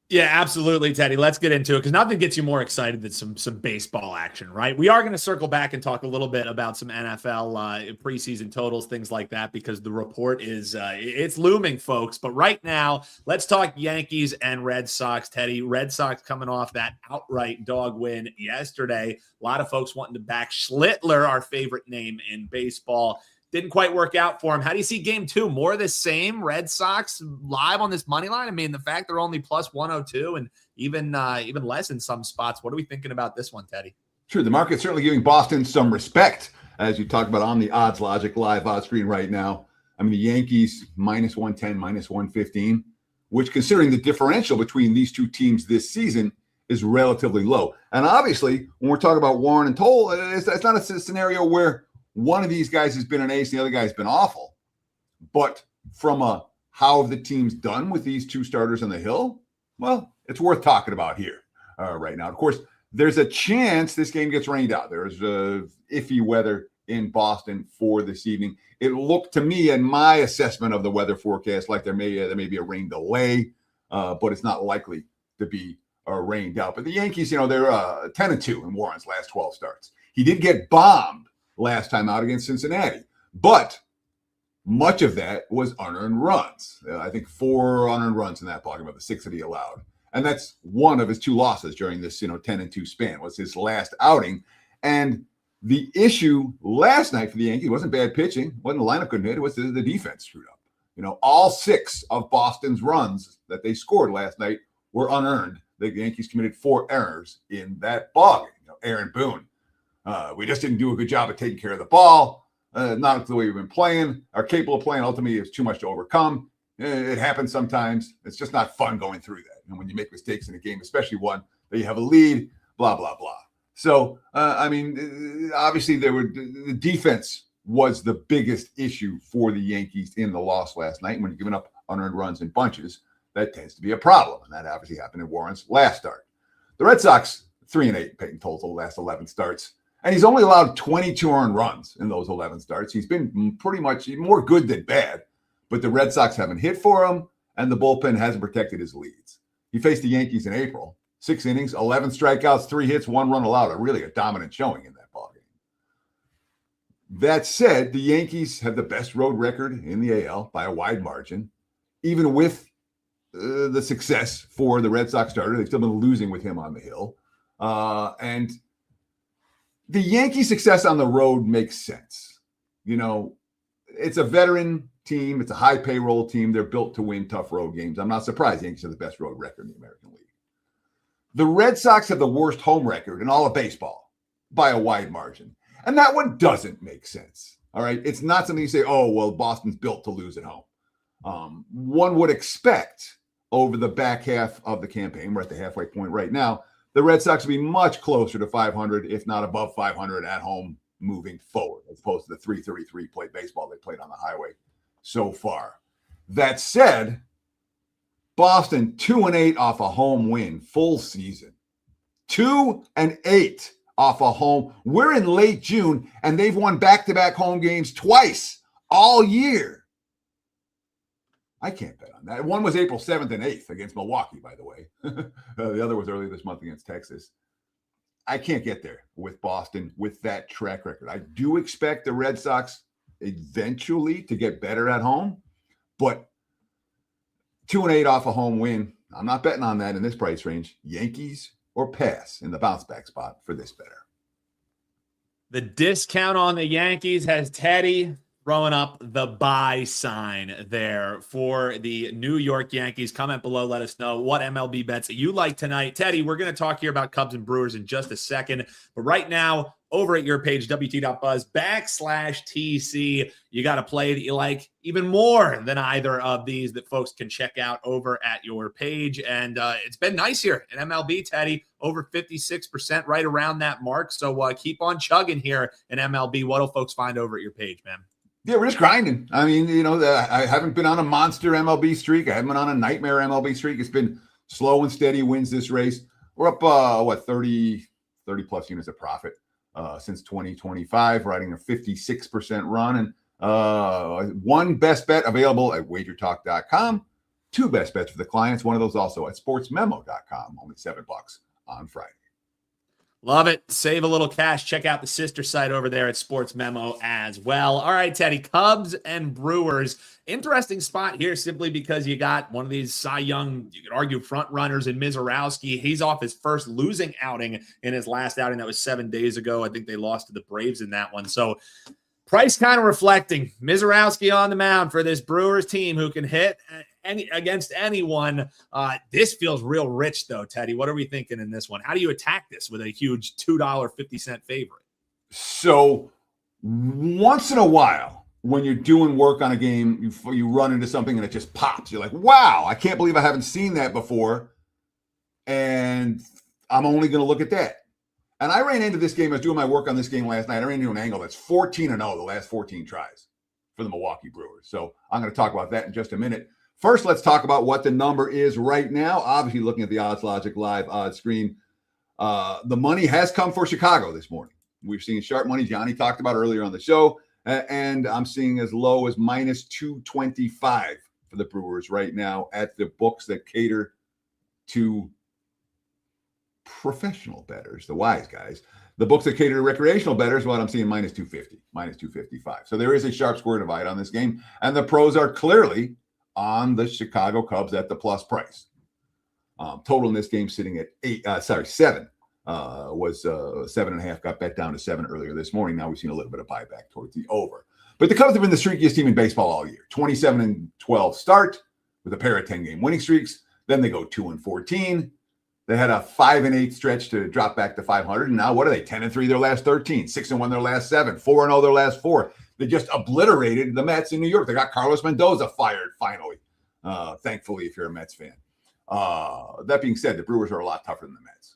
Yeah, absolutely, Teddy. Let's get into it because nothing gets you more excited than some baseball action, right? We are going to circle back and talk a little bit about some NFL preseason totals, things like that, because the report is it's looming, folks. But right now, let's talk Yankees and Red Sox, Teddy. Red Sox coming off that outright dog win yesterday. A lot of folks wanting to back Schlittler, our favorite name in baseball. Didn't quite work out for him. How do you see game 2? More of the same? Red Sox live on this money line? I mean, the fact they're only plus 102 and even less in some spots. What are we thinking about this one, Teddy? Sure. The market's certainly giving Boston some respect, as you talk about on the Odds Logic live odds screen right now. I mean, the Yankees minus 110, minus 115, which considering the differential between these two teams this season is relatively low. And obviously, when we're talking about Warren and Toll, it's not a scenario where one of these guys has been an ace, and the other guy's been awful. But from how have the teams done with these two starters on the hill? Well, it's worth talking about here right now. Of course, there's a chance this game gets rained out. There's iffy weather in Boston for this evening. It looked to me, in my assessment of the weather forecast, like there may be a rain delay, but it's not likely to be rained out. But the Yankees, they're 10-2 in Warren's last 12 starts. He did get bombed last time out against Cincinnati, but much of that was unearned runs. I think 4 unearned runs in that ball game of the 6 that he allowed, and that's one of his 2 losses during this 10-2 span. Was his last outing, and the issue last night for the Yankees wasn't bad pitching, wasn't the lineup couldn't hit, it was the defense screwed up. All 6 of Boston's runs that they scored last night were unearned. The Yankees committed 4 errors in that ball game. Aaron Boone. We just didn't do a good job of taking care of the ball. Not the way we've been playing. Are capable of playing. Ultimately, it's too much to overcome. It happens sometimes. It's just not fun going through that. And when you make mistakes in a game, especially one that you have a lead, blah, blah, blah. So, obviously, the defense was the biggest issue for the Yankees in the loss last night. And when you're giving up unearned runs in bunches, that tends to be a problem. And that obviously happened in Warren's last start. The Red Sox, 3-8 Peyton total the last 11 starts. And he's only allowed 22 earned runs in those 11 starts. He's been pretty much more good than bad, but the Red Sox haven't hit for him, and the bullpen hasn't protected his leads. He faced the Yankees in April, 6 innings, 11 strikeouts, 3 hits, 1 run allowed, really a dominant showing in that ballgame. That said, the Yankees have the best road record in the AL by a wide margin. Even with the success for the Red Sox starter, they've still been losing with him on the hill. And the Yankee success on the road makes sense. It's a veteran team. It's a high payroll team. They're built to win tough road games. I'm not surprised the Yankees have the best road record in the American League. The Red Sox have the worst home record in all of baseball by a wide margin. And that one doesn't make sense. All right. It's not something you say, oh, well, Boston's built to lose at home. One would expect over the back half of the campaign, we're at the halfway point right now, the Red Sox will be much closer to 500, if not above 500 at home moving forward, as opposed to the 333 play baseball they played on the highway so far. That said, Boston 2-8 off a home win full season. 2-8 off a home. We're in late June, and they've won back-to-back home games twice all year. I can't bet on that. One was April 7th and 8th against Milwaukee, by the way. The other was earlier this month against Texas. I can't get there with Boston with that track record. I do expect the Red Sox eventually to get better at home, but 2-8 off a home win. I'm not betting on that in this price range. Yankees or pass in the bounce back spot for this better. The discount on the Yankees has Teddy throwing up the buy sign there for the New York Yankees. Comment below. Let us know what MLB bets you like tonight. Teddy, we're going to talk here about Cubs and Brewers in just a second. But right now, over at your page, WT.buzz/TC, you got a play that you like even more than either of these that folks can check out over at your page. And it's been nice here in MLB, Teddy, over 56%, right around that mark. So keep on chugging here in MLB. What'll folks find over at your page, man? Yeah, we're just grinding. I mean, I haven't been on a monster MLB streak. I haven't been on a nightmare MLB streak. It's been slow and steady wins this race. We're up, 30 plus units of profit since 2025, riding a 56% run. And one best bet available at WagerTalk.com. Two best bets for the clients. One of those also at SportsMemo.com. Only $7 on Friday. Love it. Save a little cash. Check out the sister site over there at Sports Memo as well. All right, Teddy, Cubs and Brewers. Interesting spot here simply because you got one of these Cy Young, you could argue, front runners in Mizorowski. He's off his first losing outing in his last outing. That was 7 days ago. I think they lost to the Braves in that one. So price kind of reflecting Mizorowski on the mound for this Brewers team who can hit against anyone. This feels real rich, though, Teddy. What are we thinking in this one? How do you attack this with a huge $2.50 favorite? So once in a while, when you're doing work on a game, you run into something and it just pops. You're like, wow, I can't believe I haven't seen that before. And I'm only going to look at that. And I ran into this game. I was doing my work on this game last night. I ran into an angle that's 14-0 the last 14 tries for the Milwaukee Brewers. So I'm going to talk about that in just a minute. First, let's talk about what the number is right now. Obviously, looking at the Odds Logic Live odds screen, the money has come for Chicago this morning. We've seen sharp money Gianni talked about earlier on the show, and I'm seeing as low as minus 225 for the Brewers right now at the books that cater to professional bettors, the wise guys. The books that cater to recreational bettors, well, I'm seeing minus 250, minus 255. So there is a sharp square divide on this game, and the pros are clearly on the Chicago Cubs at the plus price. Total in this game sitting at 7. Was 7.5, got bet down to 7 earlier this morning. Now we've seen a little bit of buyback towards the over. But the Cubs have been the streakiest team in baseball all year. 27-12 start with a pair of 10-game winning streaks. Then they go 2-14. They had a 5-8 stretch to drop back to 500. And now what are they? 10-3 their last 13, 6-1 their last 7, 4-0 their last 4. They just obliterated the Mets in New York. They got Carlos Mendoza fired finally. Thankfully, if you're a Mets fan. That being said, the Brewers are a lot tougher than the Mets.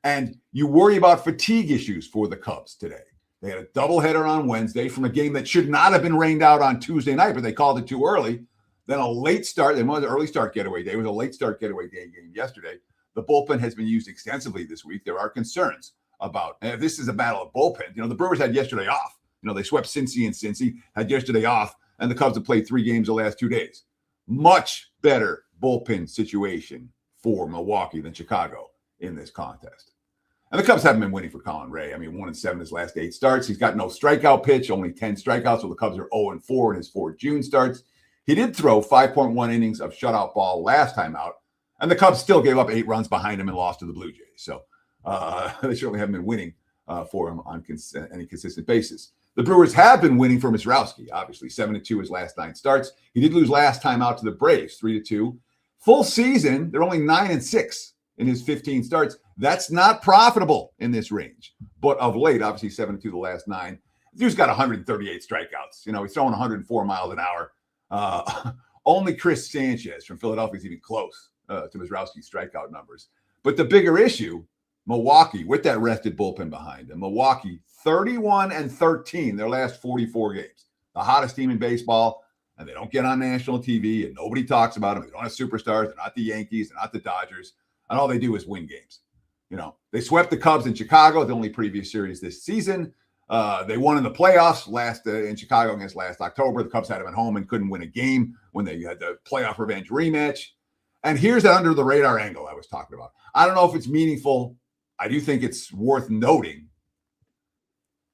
And you worry about fatigue issues for the Cubs today. They had a doubleheader on Wednesday from a game that should not have been rained out on Tuesday night, but they called it too early. Then a late start. They was an early start getaway day. It was a late start getaway day game yesterday. The bullpen has been used extensively this week. There are concerns about, and if this is a battle of bullpen, the Brewers had yesterday off. They swept Cincy and Cincy, had yesterday off, and the Cubs have played 3 games the last 2 days. Much better bullpen situation for Milwaukee than Chicago in this contest. And the Cubs haven't been winning for Colin Ray. 1-7 his last 8 starts. He's got no strikeout pitch, only 10 strikeouts, so the Cubs are 0-4 in his 4 June starts. He did throw 5.1 innings of shutout ball last time out, and the Cubs still gave up 8 runs behind him and lost to the Blue Jays. So they certainly haven't been winning for him on any consistent basis. The Brewers have been winning for Mizorowski, obviously. 7-2 his last 9 starts. He did lose last time out to the Braves, 3-2. Full season, they're only 9-6 in his 15 starts. That's not profitable in this range. But of late, obviously 7-2 the last 9. The dude's got 138 strikeouts. He's throwing 104 miles an hour. Only Chris Sanchez from Philadelphia is even close to Mizorowski's strikeout numbers. But the bigger issue, Milwaukee, with that rested bullpen behind them, Milwaukee 31-13 their last 44 games. The hottest team in baseball, and they don't get on national TV, and nobody talks about them. They don't have superstars. They're not the Yankees. They're not the Dodgers. And all they do is win games. They swept the Cubs in Chicago, the only previous series this season. They won in the playoffs in Chicago against last October. The Cubs had them at home and couldn't win a game when they had the playoff revenge rematch. And here's that under the radar angle I was talking about. I don't know if it's meaningful. I do think it's worth noting.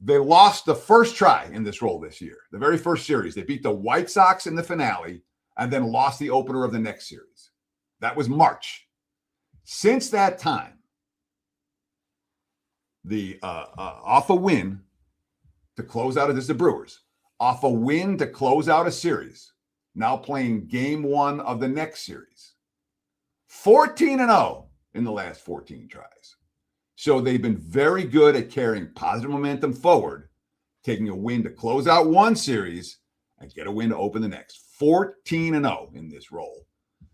They lost the first try in this role this year. The very first series, they beat the White Sox in the finale, and then lost the opener of the next series. That was March. Since that time, the off a win to close out, this is the Brewers, off a win to close out a series, now playing game 1 of the next series. 14-0 in the last 14 tries. So they've been very good at carrying positive momentum forward, taking a win to close out one series and get a win to open the next. 14-0 in this role.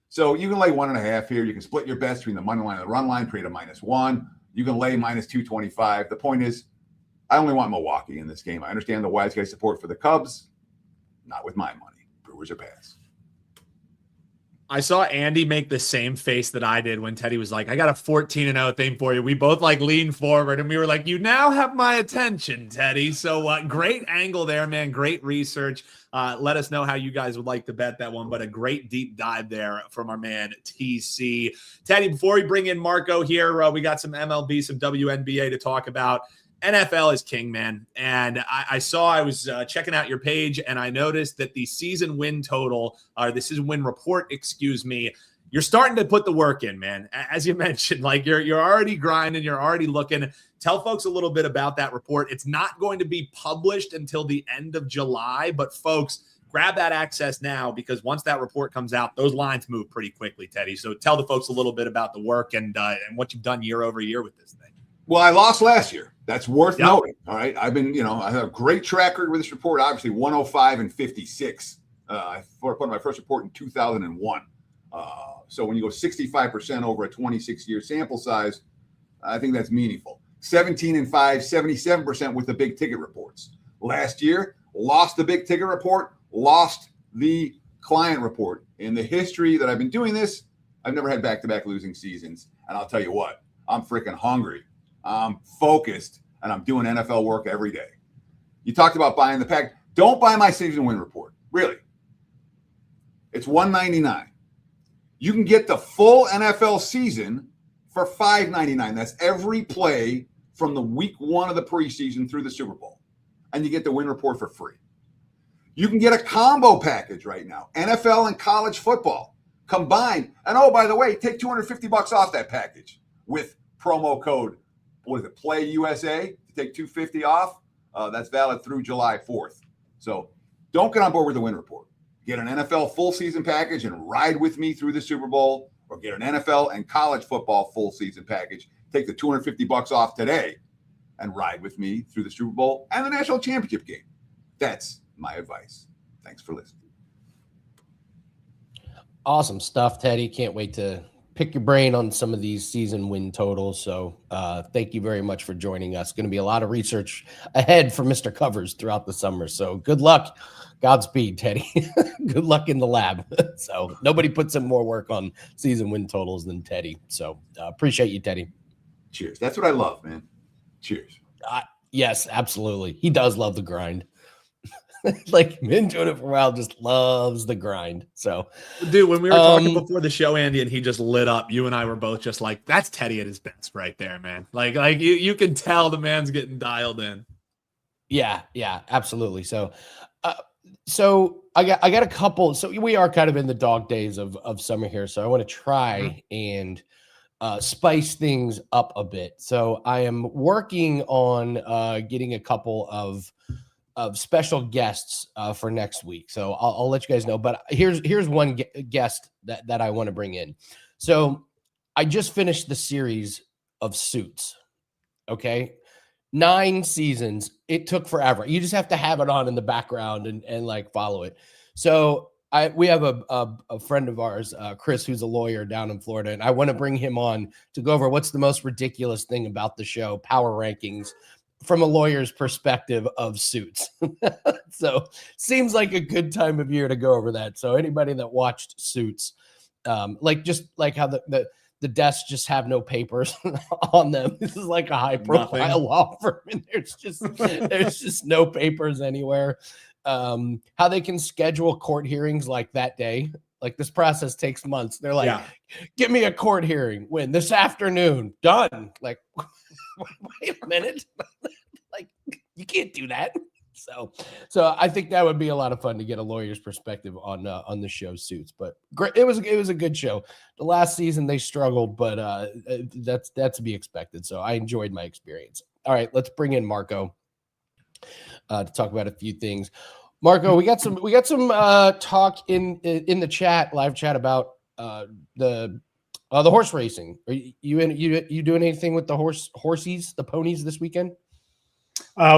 So you can lay 1.5 here. You can split your bets between the money line and the run line, create a -1. You can lay -225. The point is, I only want Milwaukee in this game. I understand the wise guy support for the Cubs. Not with my money. Brewers are pass. I saw Andy make the same face that I did when Teddy was like, I got a 14-0 thing for you. We both like leaned forward and we were like, you now have my attention, Teddy. So great angle there, man. Great research. Let us know how you guys would like to bet that one, but a great deep dive there from our man TC. Teddy, before we bring in Marco here, we got some MLB, some WNBA to talk about. NFL is king, man. And I was checking out your page and I noticed that the season win total, or the season win report, excuse me, you're starting to put the work in, man. As you mentioned, like you're already grinding, you're already looking. Tell folks a little bit about that report. It's not going to be published until the end of July, but folks, grab that access now because once that report comes out, those lines move pretty quickly, Teddy. So tell the folks a little bit about the work and what you've done year over year with this thing. Well, I lost last year. That's worth noting. All right. I've been, I have a great track record with this report. Obviously 105 and 56. I put my first report in 2001. So when you go 65% over a 26-year sample size, I think that's meaningful. 17 and 5, 77% with the big ticket reports. Last year, lost the big ticket report, lost the client report. In the history that I've been doing this, I've never had back-to-back losing seasons. And I'll tell you what, I'm freaking hungry. I'm focused, and I'm doing NFL work every day. You talked about buying the pack. Don't buy my season win report. Really. It's $199. You can get the full NFL season for $5.99. That's every play from the week 1 of the preseason through the Super Bowl. And you get the win report for free. You can get a combo package right now. NFL and college football combined. And oh, by the way, take $250 off that package with promo code Play USA to take $250 off. That's valid through July 4th. So don't get on board with the win report. Get an NFL full season package and ride with me through the Super Bowl, or get an NFL and college football full season package. Take the $250 off today and ride with me through the Super Bowl and the national championship game. That's my advice. Thanks for listening. Awesome stuff, Teddy. Can't wait to pick your brain on some of these season win totals. So thank you very much for joining us. Going to be a lot of research ahead for Mr. Covers throughout the summer. So good luck. Godspeed, Teddy. Good luck in the lab. So nobody puts in more work on season win totals than Teddy. So appreciate you, Teddy. Cheers. That's what I love, man. Cheers. Yes, absolutely. He does love the grind. Like, been doing it for a while, just loves the grind. So, dude, when we were talking before the show, Andy, and he just lit up, you and I were both just like, that's Teddy at his best right there, man. Like you can tell the man's getting dialed in. Yeah, absolutely. So I got a couple. So we are kind of in the dog days of summer here. So I want to try and spice things up a bit. So I am working on getting a couple of special guests for next week. So I'll let you guys know, but here's one guest that I want to bring in. So I just finished the series of Suits. Okay. 9 seasons. It took forever. You just have to have it on in the background and like follow it. So we have a friend of ours, Chris, who's a lawyer down in Florida, and I want to bring him on to go over what's the most ridiculous thing about the show, power rankings, from a lawyer's perspective of Suits. So seems like a good time of year to go over that. So anybody that watched Suits, just like how the desks just have no papers on them. This is like a high profile law firm, and there's just no papers anywhere. How they can schedule court hearings like that day. Like, this process takes months. They're like, Give me a court hearing. When? This afternoon. Done. Like, wait a minute. Like, you can't do that. So I think that would be a lot of fun to get a lawyer's perspective on the show Suits. But great, it was a good show. The last season they struggled, but that's to be expected. So I enjoyed my experience. All right, let's bring in Marco to talk about a few things. Marco, we got some talk in the chat, live chat about the horse racing. Are you doing anything with the horsies, the ponies this weekend?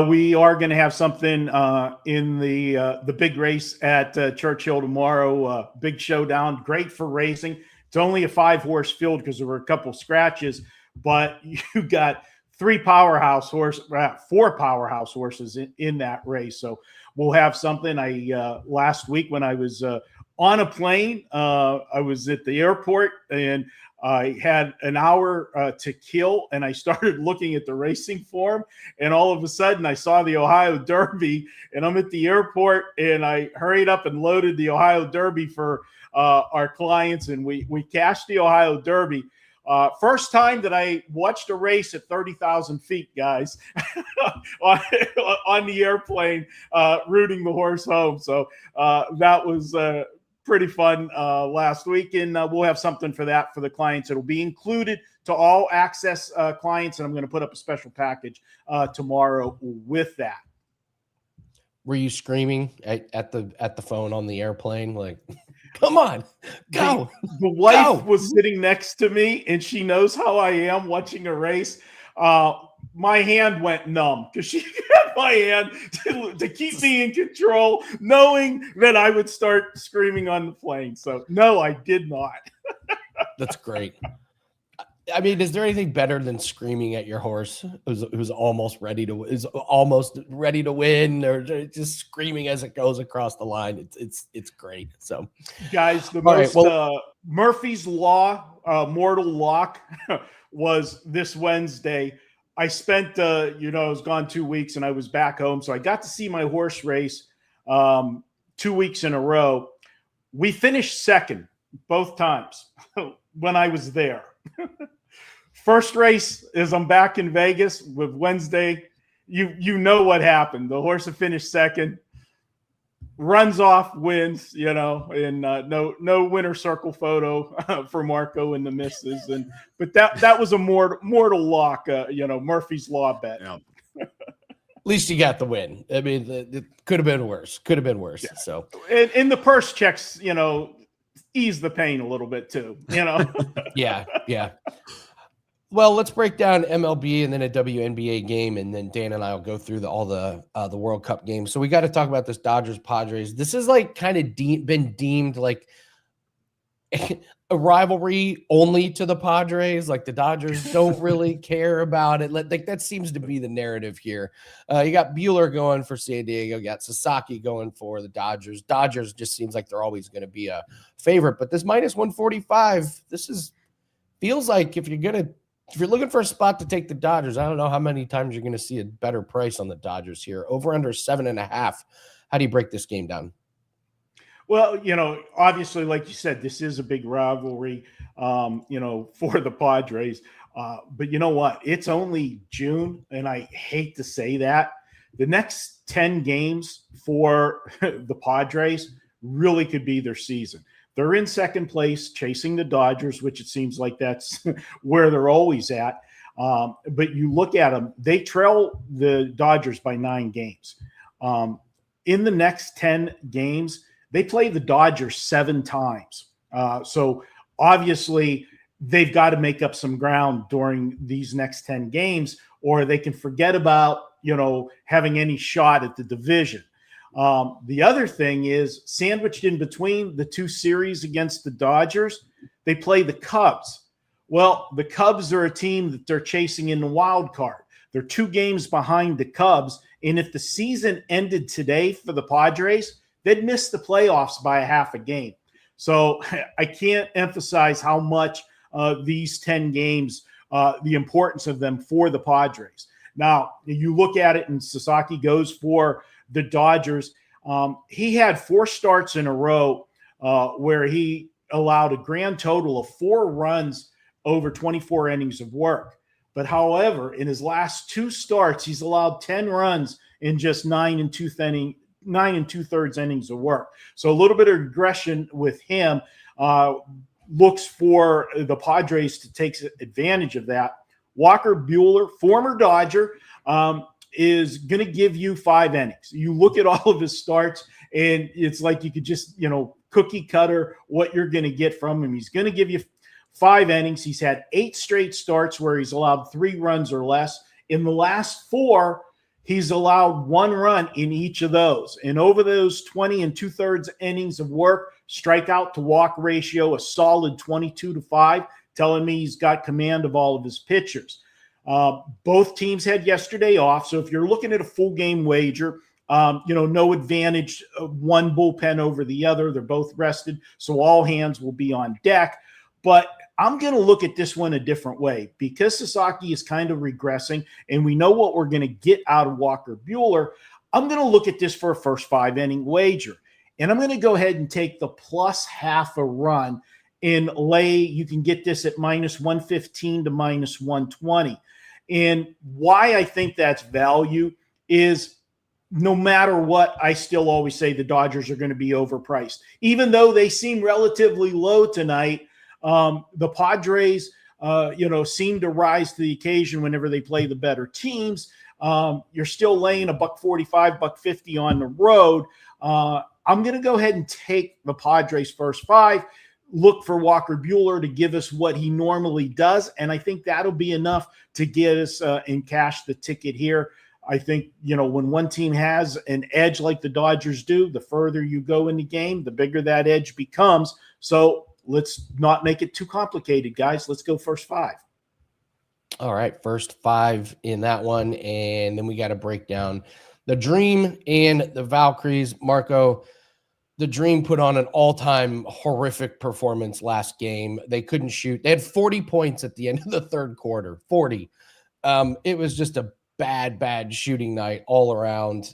We are going to have something in the big race at Churchill tomorrow. Big showdown, great for racing. It's only a 5-horse field because there were a couple scratches, but you got 4 powerhouse horses in that race. So we'll have something. Last week when I was on a plane, I was at the airport and I had an hour to kill, and I started looking at the racing form, and all of a sudden I saw the Ohio Derby, and I'm at the airport, and I hurried up and loaded the Ohio Derby for our clients, and we cashed the Ohio Derby. First time that I watched a race at 30,000 feet, guys, on the airplane, rooting the horse home. So that was pretty fun last week, and we'll have something for that for the clients. It'll be included to all access clients, and I'm going to put up a special package tomorrow with that. Were you screaming at the phone on the airplane like, come on, go? The wife was sitting next to me, and she knows how I am watching a race. My hand went numb because she had my hand to keep me in control, knowing that I would start screaming on the plane. So, no, I did not. That's great. I mean, is there anything better than screaming at your horse who's almost ready to win, or just screaming as it goes across the line? It's great. So, guys, Murphy's Law mortal lock was this Wednesday. I spent, I was gone 2 weeks and I was back home. So I got to see my horse race 2 weeks in a row. We finished second both times when I was there. First race is I'm back in Vegas with Wednesday. You know what happened. The horse had finished second, runs off, wins, and no winner circle photo for Marco and the missus. But that was a mortal lock, Murphy's Law bet. Yeah. At least you got the win. I mean, it could have been worse. Yeah. So, and the purse checks, ease the pain a little bit too, Yeah. Well, let's break down MLB and then a WNBA game, and then Dan and I will go through all the World Cup games. So we got to talk about this Dodgers Padres. This is like kind of been deemed like a rivalry only to the Padres. Like the Dodgers don't really care about it. Like that seems to be the narrative here. You got Buehler going for San Diego. You got Sasaki going for the Dodgers. Dodgers just seems like they're always going to be a favorite. But this minus 145, feels like if you're looking for a spot to take the Dodgers, I don't know how many times you're going to see a better price on the Dodgers here. Over under 7.5. How do you break this game down? Well, obviously, like you said, this is a big rivalry, for the Padres. But you know what? It's only June, and I hate to say that. The next 10 games for the Padres really could be their season. They're in second place, chasing the Dodgers, which it seems like that's where they're always at. But you look at them, they trail the Dodgers by 9 games. In the next 10 games, they play the Dodgers 7 times. So obviously, they've got to make up some ground during these next 10 games, or they can forget about, having any shot at the division. The other thing is, sandwiched in between the 2 series against the Dodgers, they play the Cubs. Well, the Cubs are a team that they're chasing in the wild card. They're 2 games behind the Cubs, and if the season ended today for the Padres, they'd miss the playoffs by a half a game. So I can't emphasize how much these 10 games, the importance of them for the Padres. Now, you look at it, and Sasaki goes for the Dodgers. He had 4 starts in a row where he allowed a grand total of 4 runs over 24 innings of work. But however, in his last 2 starts, he's allowed 10 runs in just 9 2/3 innings of work. So a little bit of regression with him. Looks for the Padres to take advantage of that. Walker Buehler, former Dodger, is going to give you 5 innings. You look at all of his starts, and it's like you could just, cookie cutter what you're going to get from him. He's going to give you 5 innings. He's had 8 straight starts where he's allowed 3 runs or less. In the last 4, he's allowed 1 run in each of those. And over those 20 2/3 innings of work, strikeout to walk ratio, a solid 22-5, telling me he's got command of all of his pitchers. Both teams had yesterday off. So if you're looking at a full game wager, no advantage of one bullpen over the other. They're both rested. So all hands will be on deck. But I'm going to look at this one a different way because Sasaki is kind of regressing and we know what we're going to get out of Walker Buehler. I'm going to look at this for a first 5 inning wager. And I'm going to go ahead and take the plus half a run in lay. You can get this at -115 to -120. And why I think that's value is no matter what, I still always say the Dodgers are going to be overpriced. Even though they seem relatively low tonight, the Padres, seem to rise to the occasion whenever they play the better teams. You're still laying $1.45, $1.50 on the road. I'm going to go ahead and take the Padres first 5, look for Walker Buehler to give us what he normally does. And I think that'll be enough to get us and cash the ticket here. I think, when one team has an edge like the Dodgers do, the further you go in the game, the bigger that edge becomes. So let's not make it too complicated, guys. Let's go first 5. All right, first 5 in that one. And then we got to break down the Dream and the Valkyries. Marco, the Dream put on an all-time horrific performance last game. They couldn't shoot. They had 40 points at the end of the third quarter, 40. It was just a bad shooting night all around.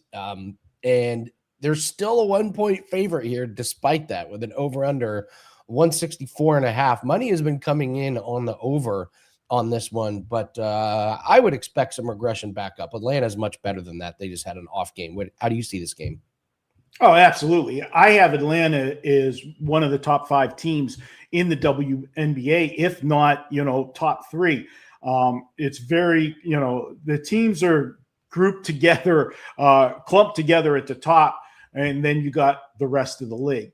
And there's still a 1-point favorite here despite that with an over-under 164.5. Money has been coming in on the over on this one, but I would expect some regression back up. Atlanta's much better than that. They just had an off game. How do you see this game? Oh, absolutely. I have Atlanta is one of the top 5 teams in the WNBA, if not, top 3. It's very, the teams are grouped together, clumped together at the top, and then you got the rest of the league.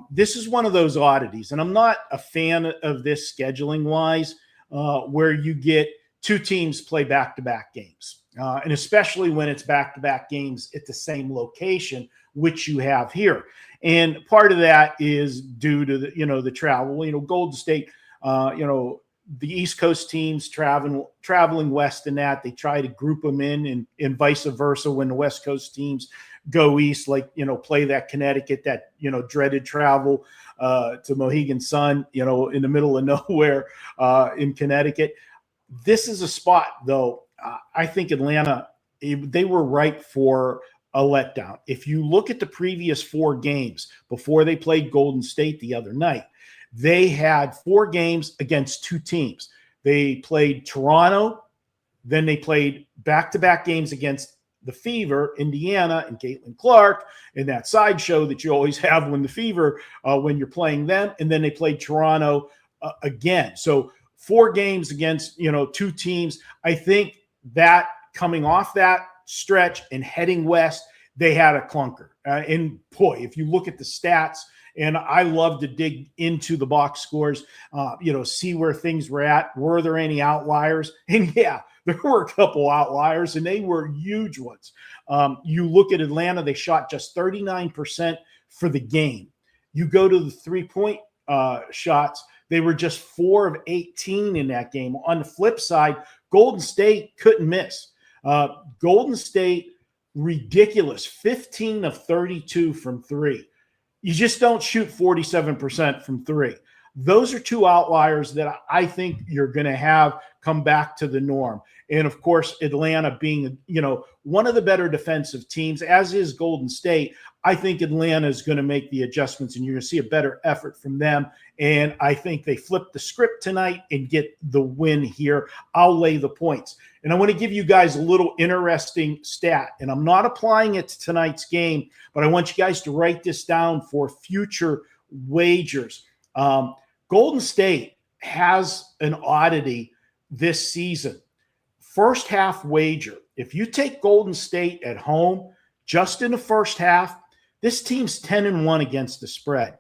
This is one of those oddities, and I'm not a fan of this scheduling wise, where you get 2 teams play back-to-back games. And especially when it's back-to-back games at the same location, which you have here. And part of that is due to the travel. Golden State, the East Coast teams traveling west in that. They try to group them in and vice versa when the West Coast teams go east, play that Connecticut, that, dreaded travel to Mohegan Sun, in the middle of nowhere in Connecticut. This is a spot, though, I think Atlanta, they were ripe for a letdown. If you look at the previous 4 games before they played Golden State the other night, they had 4 games against 2 teams. They played Toronto, then they played back-to-back games against the Fever, Indiana, and Caitlin Clark, and that sideshow that you always have when the Fever, when you're playing them, and then they played Toronto again. So 4 games against, 2 teams. I think that coming off that stretch and heading west, they had a clunker. And boy, if you look at the stats, and I love to dig into the box scores, see where things were at. Were there any outliers? And yeah, there were a couple outliers, and they were huge ones. You look at Atlanta, they shot just 39% for the game. You go to the 3-point shots, they were just 4 of 18 in that game. On the flip side, Golden State couldn't miss. Golden State, ridiculous, 15 of 32 from 3. You just don't shoot 47% from 3. Those are two outliers that I think you're going to have come back to the norm. And of course, Atlanta being, one of the better defensive teams, as is Golden State, I think Atlanta is going to make the adjustments and you're going to see a better effort from them. And I think they flip the script tonight and get the win here. I'll lay the points. And I want to give you guys a little interesting stat. And I'm not applying it to tonight's game, but I want you guys to write this down for future wagers. Golden State has an oddity this season. First half wager. If you take Golden State at home, just in the first half, this team's 10-1 against the spread.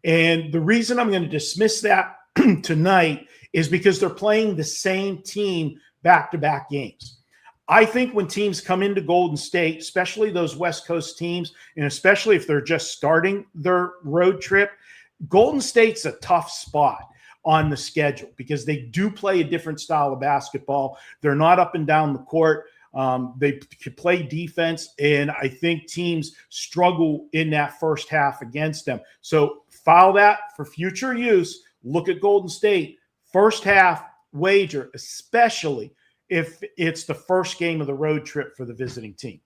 And the reason I'm going to dismiss that tonight is because they're playing the same team back-to-back games. I think when teams come into Golden State, especially those West Coast teams, and especially if they're just starting their road trip, Golden State's a tough spot on the schedule because they do play a different style of basketball. They're not up and down the court. They play defense, and I think teams struggle in that first half against them. So file that for future use. Look at Golden State. First half wager, especially if it's the first game of the road trip for the visiting team.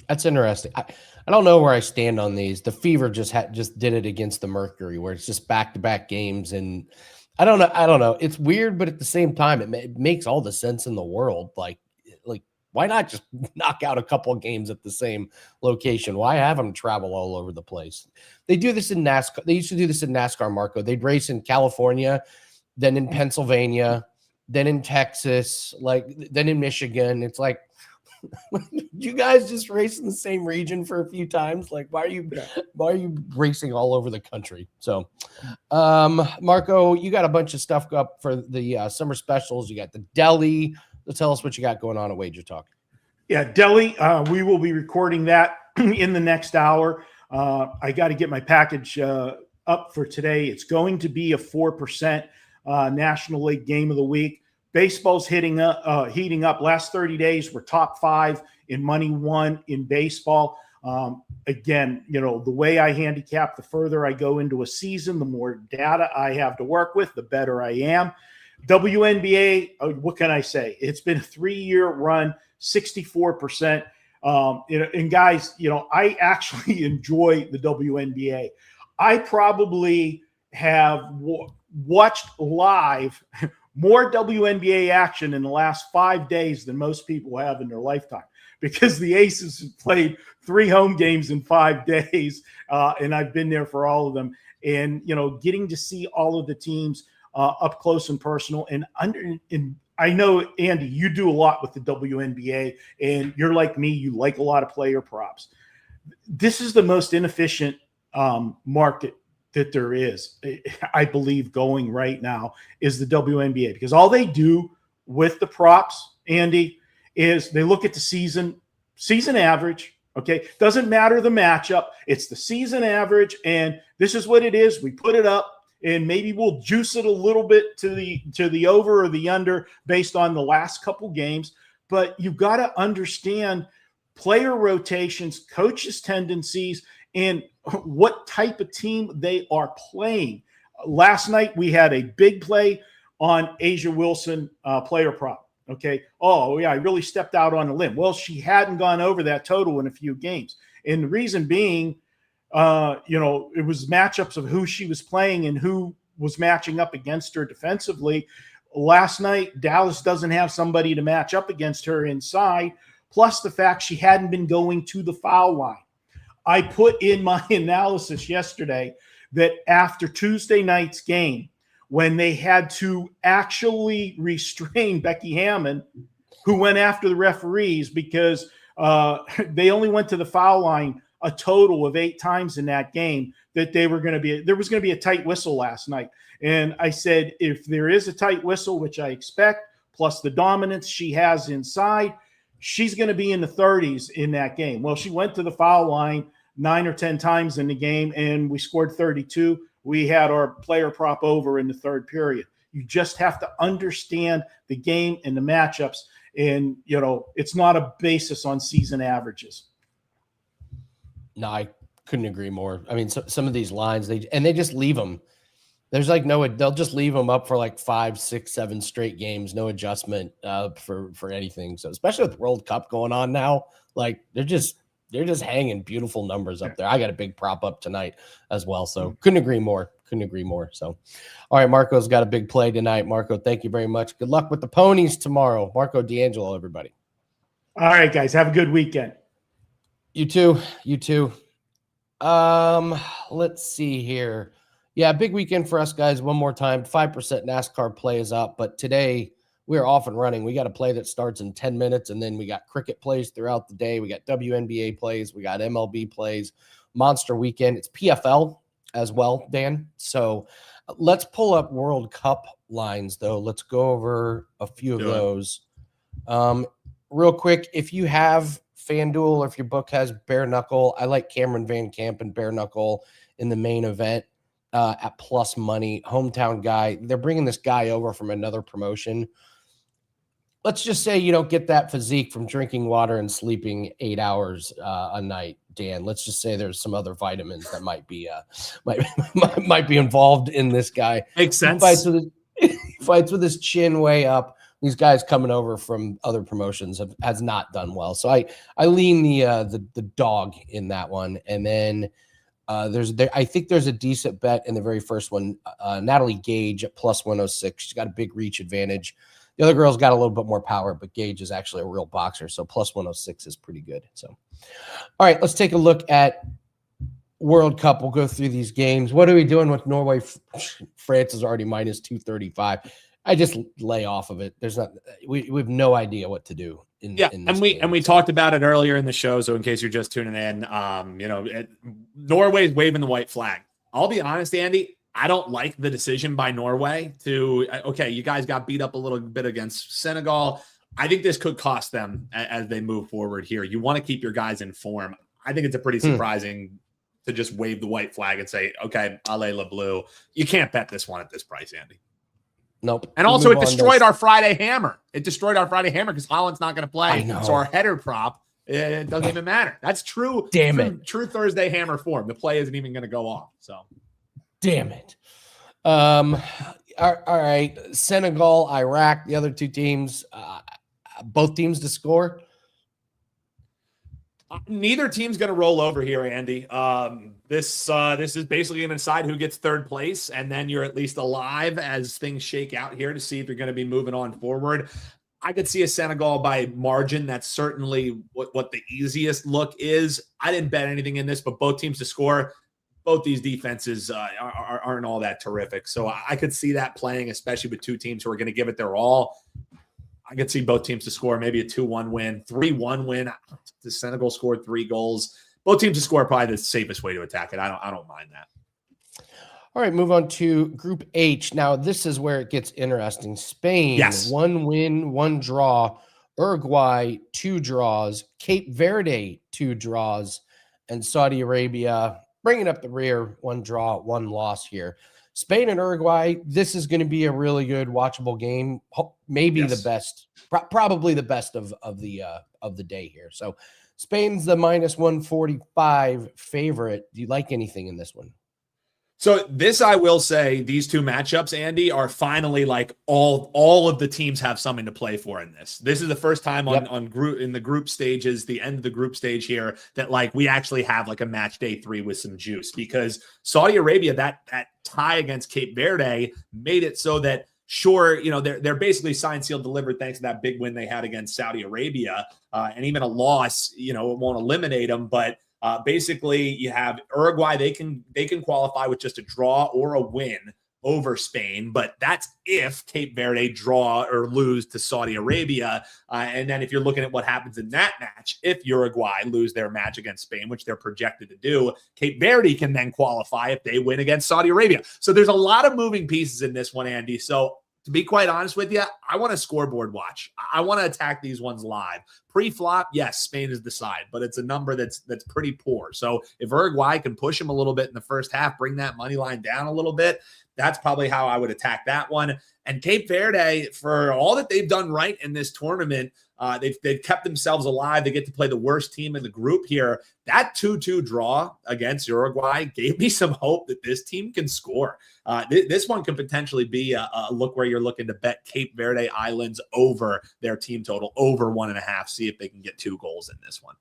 That's interesting. I don't know where I stand on these. The Fever just did it against the Mercury, where it's just back-to-back games, and I don't know. It's weird, but at the same time, it makes all the sense in the world. Like, why not just knock out a couple of games at the same location? Why have them travel all over the place? They do this in NASCAR. They used to do this in NASCAR, Marco. They'd race in California, then in Pennsylvania, then in Texas, then in Michigan. It's like, you guys just race in the same region for a few times? Like, why are you racing all over the country? So, Marco, you got a bunch of stuff up for the summer specials. You got the deli. So tell us what you got going on at WagerTalk. Yeah, deli. We will be recording that in the next hour. I got to get my package up for today. It's going to be a 4% National League Game of the Week. Baseball's heating up. Last 30 days, we're top 5 in money won in baseball. Again, the way I handicap, the further I go into a season, the more data I have to work with, the better I am. WNBA, what can I say? It's been a 3-year run, 64%. And guys, I actually enjoy the WNBA. I probably have watched live more WNBA action in the last 5 days than most people have in their lifetime, because the Aces have played 3 home games in 5 days, and I've been there for all of them. And, getting to see all of the teams up close and personal. And I know, Andy, you do a lot with the WNBA, and you're like me, you like a lot of player props. This is the most inefficient market that there is, I believe, going right now, is the WNBA, because all they do with the props, Andy, is they look at the season average. Okay, doesn't matter the matchup, it's the season average, and this is what it is. We put it up, and maybe we'll juice it a little bit to the over or the under based on the last couple games. But you've got to understand player rotations, coaches' tendencies, and what type of team they are playing. Last night, we had a big play on Asia Wilson player prop. Okay. Oh, yeah, I really stepped out on a limb. Well, she hadn't gone over that total in a few games. And the reason being, it was matchups of who she was playing and who was matching up against her defensively. Last night, Dallas doesn't have somebody to match up against her inside, plus the fact she hadn't been going to the foul line. I put in my analysis yesterday that after Tuesday night's game, when they had to actually restrain Becky Hammond, who went after the referees because they only went to the foul line a total of 8 times in that game, that there was going to be a tight whistle last night. And I said, if there is a tight whistle, which I expect, plus the dominance she has inside, she's going to be in the 30s in that game. Well, she went to the foul line 9 or 10 times in the game, and we scored 32. We had our player prop over in the third period. You just have to understand the game and the matchups. And, it's not a basis on season averages. No, I couldn't agree more. I mean, some of these lines, they just leave them. There's like no, they'll just leave them up for like 5, 6, 7 straight games, no adjustment for anything. So especially with World Cup going on now, like they're just hanging beautiful numbers up there. I got a big prop up tonight as well. So couldn't agree more. Couldn't agree more. So, all right, Marco's got a big play tonight. Marco, thank you very much. Good luck with the ponies tomorrow. Marco D'Angelo, everybody. All right, guys, have a good weekend. You too. You too. Let's see here. Yeah, big weekend for us guys. One more time, 5% NASCAR play is up, but today we're off and running. We got a play that starts in 10 minutes, and then we got cricket plays throughout the day. We got WNBA plays. We got MLB plays. Monster weekend. It's PFL as well, Dan. So let's pull up World Cup lines, though. Let's go over a few of those. Real quick, if you have FanDuel or if your book has bare knuckle, I like Cameron Van Camp and bare knuckle in the main event at plus money. Hometown guy. They're bringing this guy over from another promotion. Let's just say you don't get that physique from drinking water and sleeping 8 hours a night, Dan. Let's just say there's some other vitamins that might be might be involved in this guy. Makes sense. He fights with his chin way up. These guys coming over from other promotions has not done well. So I lean the dog in that one. And then I think there's a decent bet in the very first one. Natalie Gage at plus 106. She's got a big reach advantage. The other girl's got a little bit more power, but Gage is actually a real boxer. So plus 106 is pretty good. So, all right, let's take a look at World Cup. We'll go through these games. What are we doing with Norway? France is already minus 235. I just lay off of it. There's not. We have no idea what to do. In this game. We talked about it earlier in the show. So in case you're just tuning in, Norway's waving the white flag. I'll be honest, Andy. I don't like the decision by Norway to. Okay, you guys got beat up a little bit against Senegal. I think this could cost them as they move forward here. You want to keep your guys in form. I think it's a pretty surprising to just wave the white flag and say, okay, allez le bleu. You can't bet this one at this price, Andy. Nope. And also, it destroyed our Friday hammer. It destroyed our Friday hammer because Holland's not going to play. So our header prop, it doesn't even matter. That's true. Damn it. True Thursday hammer form. The play isn't even going to go off. So, damn it. All right. Senegal, Iraq, the other two teams, both teams to score. Neither team's going to roll over here, Andy. This is basically going to decide who gets third place, and then you're at least alive as things shake out here to see if you're going to be moving on forward. I could see a Senegal by margin. That's certainly what the easiest look is. I didn't bet anything in this, but both teams to score. Both these defenses aren't all that terrific. So I could see that playing, especially with two teams who are going to give it their all. I could see both teams to score maybe a 2-1 win, 3-1 win. The Senegal scored 3 goals. Both teams to score probably the safest way to attack it. I don't mind that. All right, move on to Group H. Now, this is where it gets interesting. Spain, yes. 1 win, 1 draw. Uruguay, 2 draws. Cape Verde, 2 draws. And Saudi Arabia, bringing up the rear, 1 draw, 1 loss here. Spain and Uruguay, this is going to be a really good watchable game. Maybe the best, probably the best of the day here. So Spain's the minus 145 favorite. Do you like anything in this one? So this, I will say, these two matchups, Andy, are finally like all of the teams have something to play for in this. This is the first time in the group stages, the end of the group stage here, that like we actually have like a match day 3 with some juice, because Saudi Arabia, that tie against Cape Verde made it so that sure, they're basically signed, sealed, delivered thanks to that big win they had against Saudi Arabia, and even a loss, it won't eliminate them, but. Basically, you have Uruguay. They can qualify with just a draw or a win over Spain, but that's if Cape Verde draw or lose to Saudi Arabia. And then if you're looking at what happens in that match, if Uruguay lose their match against Spain, which they're projected to do, Cape Verde can then qualify if they win against Saudi Arabia. So there's a lot of moving pieces in this one, Andy. So to be quite honest with you, I want a scoreboard watch. I want to attack these ones live. Pre-flop, yes, Spain is the side, but it's a number that's pretty poor. So if Uruguay can push them a little bit in the first half, bring that money line down a little bit, that's probably how I would attack that one. And Cape Verde, for all that they've done right in this tournament, they've kept themselves alive. They get to play the worst team in the group here. That 2-2 draw against Uruguay gave me some hope that this team can score. This one could potentially be a look where you're looking to bet Cape Verde Islands over their team total, over 1.5, see if they can get 2 goals in this one.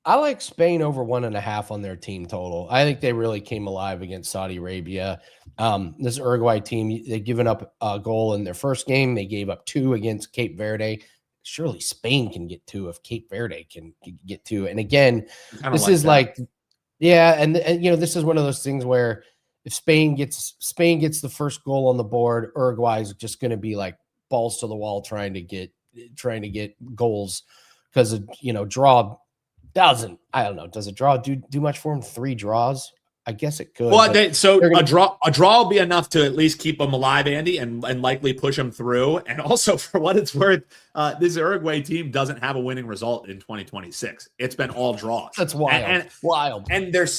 I like Spain over 1.5 on their team total. I think they really came alive against Saudi Arabia. This Uruguay team, they've given up a goal in their first game. They gave up 2 against Cape Verde. Surely Spain can get 2 if Cape Verde can get 2. And again, this is like, yeah, and this is one of those things where if Spain gets the first goal on the board, Uruguay is just going to be like balls to the wall trying to get goals, because draw doesn't, I don't know, does a draw do much for them? 3 draws, I guess it could. Well, a draw will be enough to at least keep them alive, Andy, and likely push them through. And also, for what it's worth, this Uruguay team doesn't have a winning result in 2026. It's been all draws. That's wild. Wild. And there's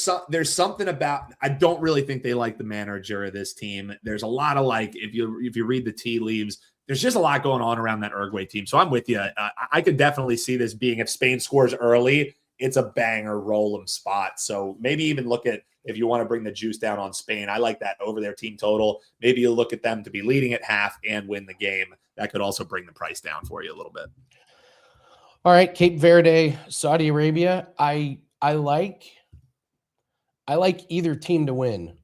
something about, I don't really think they like the manager of this team. There's a lot of, like, if you read the tea leaves, there's just a lot going on around that Uruguay team. So I'm with you. I could definitely see this being, if Spain scores early, it's a banger roll 'em spot. So maybe even look at, if you want to bring the juice down on Spain, I like that over their team total. Maybe you look at them to be leading at half and win the game. That could also bring the price down for you a little bit. All right, Cape Verde, Saudi Arabia. I like either team to win.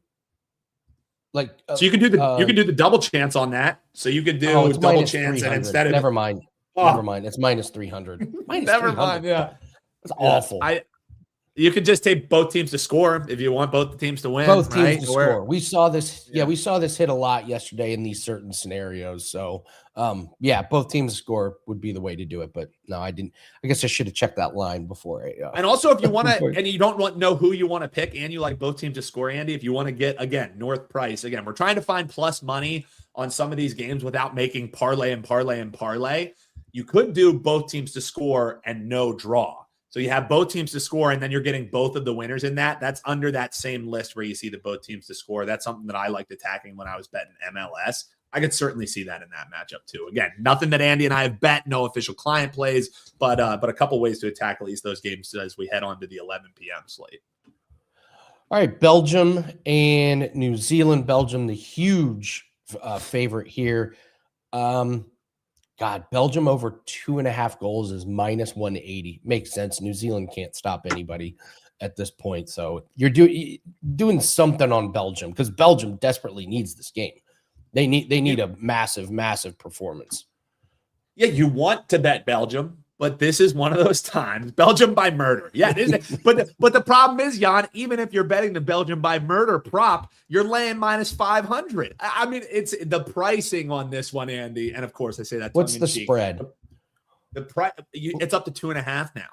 Like, so you can do the double chance on that. So you could do double chance, and instead of never mind, it's minus 300. Never mind. Yeah, it's awful. You could just take both teams to score if you want both teams to win. Both teams to score. We saw this. Yeah, we saw this hit a lot yesterday in these certain scenarios. So, both teams to score would be the way to do it. But no, I didn't. I guess I should have checked that line before. And also, if you want to, and you don't know who you want to pick, and you like both teams to score, Andy, if you want to get, again, North price. Again, we're trying to find plus money on some of these games without making parlay and parlay and parlay. You could do both teams to score and no draw. So you have both teams to score, and then you're getting both of the winners in that. That's under that same list where you see the both teams to score. That's something that I liked attacking when I was betting MLS. I could certainly see that in that matchup too. Again, nothing that Andy and I have bet, no official client plays, but a couple ways to attack at least those games as we head on to the 11 p.m. slate. All right, Belgium and New Zealand. Belgium, the huge favorite here. Belgium over 2.5 goals is minus 180. Makes sense. New Zealand can't stop anybody at this point. So you're doing something on Belgium, because Belgium desperately needs this game. They need a massive, massive performance. Yeah, you want to bet Belgium, but this is one of those times. Belgium by murder. Yeah, it is. but the problem is, Jan, even if you're betting the Belgium by murder prop, you're laying minus 500. I mean, it's the pricing on this one, Andy. And of course, I say that. What's the spread? The price. It's up to 2.5 now.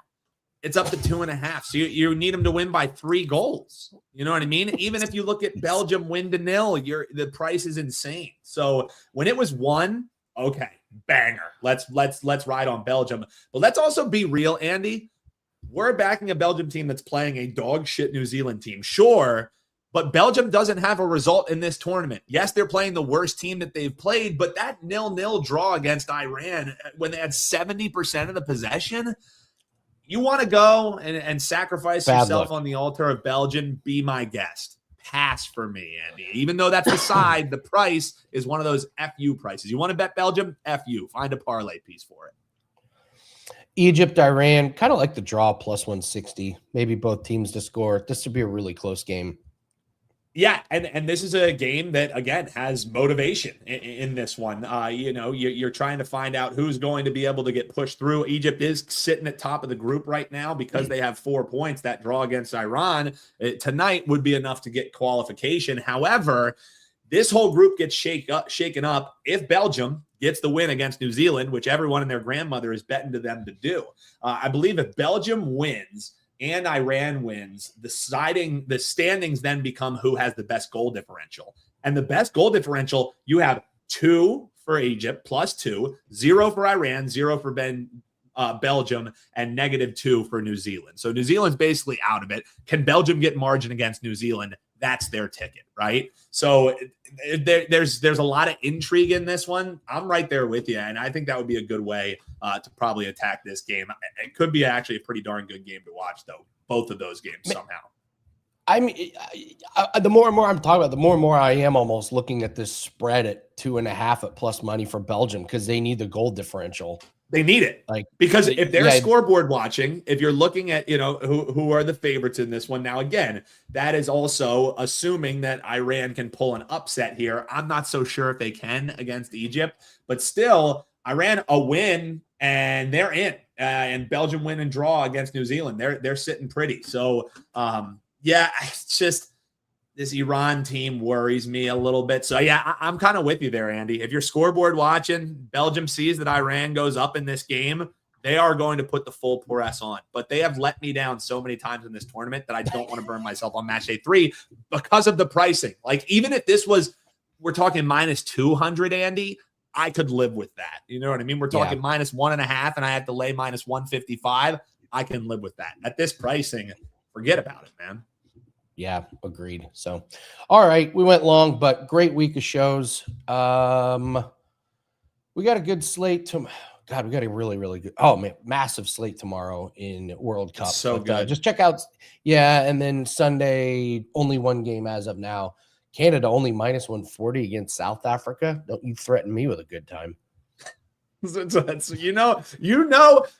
It's up to 2.5. So you need them to win by 3 goals. You know what I mean? Even if you look at Belgium win to 0, the price is insane. So when it was 1, okay, banger. Let's ride on Belgium. But let's also be real, Andy. We're backing a Belgium team that's playing a dog shit New Zealand team. Sure, but Belgium doesn't have a result in this tournament. Yes, they're playing the worst team that they've played, but that 0-0 draw against Iran when they had 70% of the possession, you want to go and sacrifice yourself on the altar of Belgium, be my guest. Pass for me, Andy. Even though that's the side, the price is one of those FU prices. You want to bet Belgium? FU. Find a parlay piece for it. Egypt, Iran, kind of like the draw plus 160. Maybe both teams to score. This would be a really close game. Yeah, and this is a game that, again, has motivation in this one. You're trying to find out who's going to be able to get pushed through. Egypt is sitting at top of the group right now because they have 4 points. That draw against Iran tonight would be enough to get qualification. However, this whole group gets shaken up if Belgium gets the win against New Zealand, which everyone and their grandmother is betting to them to do. I believe if Belgium wins and Iran wins, the standings then become who has the best goal differential. And the best goal differential, you have 2 for Egypt, plus 2, 0 for Iran, 0 for Belgium, and -2 for New Zealand. So New Zealand's basically out of it. Can Belgium get margin against New Zealand? that's their ticket, right? So there's a lot of intrigue in this one. I'm right there with you, and I think that would be a good way to probably attack this game. It could be actually a pretty darn good game to watch, though. Both of those games somehow. I mean, the more and more I'm talking about, the more and more I am almost looking at this spread at 2.5 at plus money for Belgium because they need the goal differential. They need it, like, because if they're scoreboard watching, if you're looking at, who are the favorites in this one. Now, again, that is also assuming that Iran can pull an upset here. I'm not so sure if they can against Egypt, but still, Iran a win and they're in, and Belgium win and draw against New Zealand. They're sitting pretty. So, yeah, it's just this Iran team worries me a little bit. So, yeah, I'm kind of with you there, Andy. If you're scoreboard watching, Belgium sees that Iran goes up in this game, they are going to put the full press on. But they have let me down so many times in this tournament that I don't want to burn myself on match day 3 because of the pricing. Like, even if this was, we're talking minus 200, Andy, I could live with that. You know what I mean? We're talking minus 1.5 and I had to lay minus 155. I can live with that. At this pricing, forget about it, man. Yeah, agreed. So, all right, we went long, but great week of shows. We got a good slate. God, we got a really, really good. Oh man, massive slate tomorrow in World Cup. So good. Just check out. Yeah, and then Sunday, only one game as of now. Canada only minus 140 against South Africa. Don't you threaten me with a good time.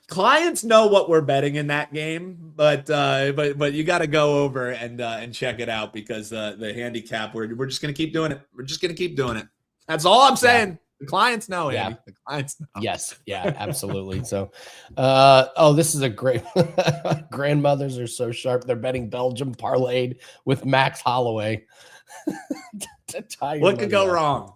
Clients know what we're betting in that game, but you got to go over and check it out because the handicap we're just gonna keep doing it. We're just gonna keep doing it. That's all I'm saying. Yeah. The clients know, Andy. The clients know. Yes, yeah, absolutely. So, this is a great. Grandmothers are so sharp. They're betting Belgium parlayed with Max Holloway. What could go wrong?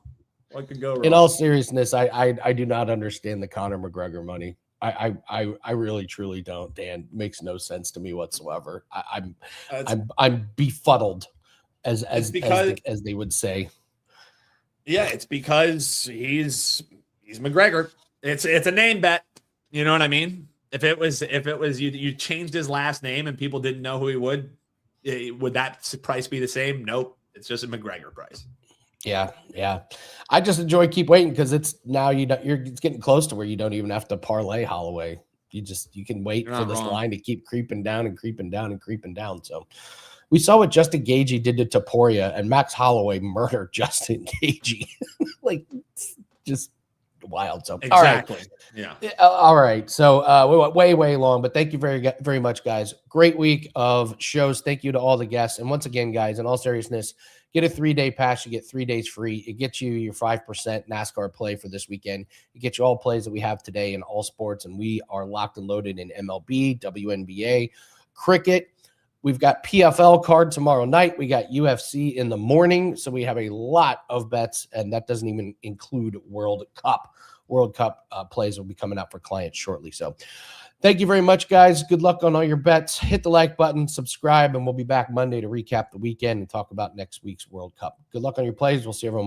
What could go wrong? In all seriousness, I do not understand the Conor McGregor money. I really truly don't, Dan. It makes no sense to me whatsoever. I'm befuddled, as they would say. Yeah, it's because he's McGregor. It's a name bet. You know what I mean? If it was you changed his last name and people didn't know who he would that price be the same? Nope. It's just a McGregor price. Yeah. I just keep waiting because it's now it's getting close to where you don't even have to parlay Holloway. You can wait for this line to keep creeping down and creeping down and creeping down. So we saw what Justin Gaethje did to Topuria, and Max Holloway murdered Justin Gaethje. Like, just wild. So exactly. All right. Yeah. All right. So we went way long, but thank you very, very much, guys. Great week of shows. Thank you to all the guests. And once again, guys, in all seriousness, get a 3-day pass. You get 3 days free. It gets you your 5% NASCAR play for this weekend. It gets you all plays that we have today in all sports, and we are locked and loaded in MLB, WNBA, cricket. We've got PFL card tomorrow night. We got UFC in the morning. So we have a lot of bets, and that doesn't even include World Cup. World Cup plays will be coming out for clients shortly. So thank you very much, guys. Good luck on all your bets. Hit the like button, subscribe, and we'll be back Monday to recap the weekend and talk about next week's World Cup. Good luck on your plays. We'll see everyone Monday.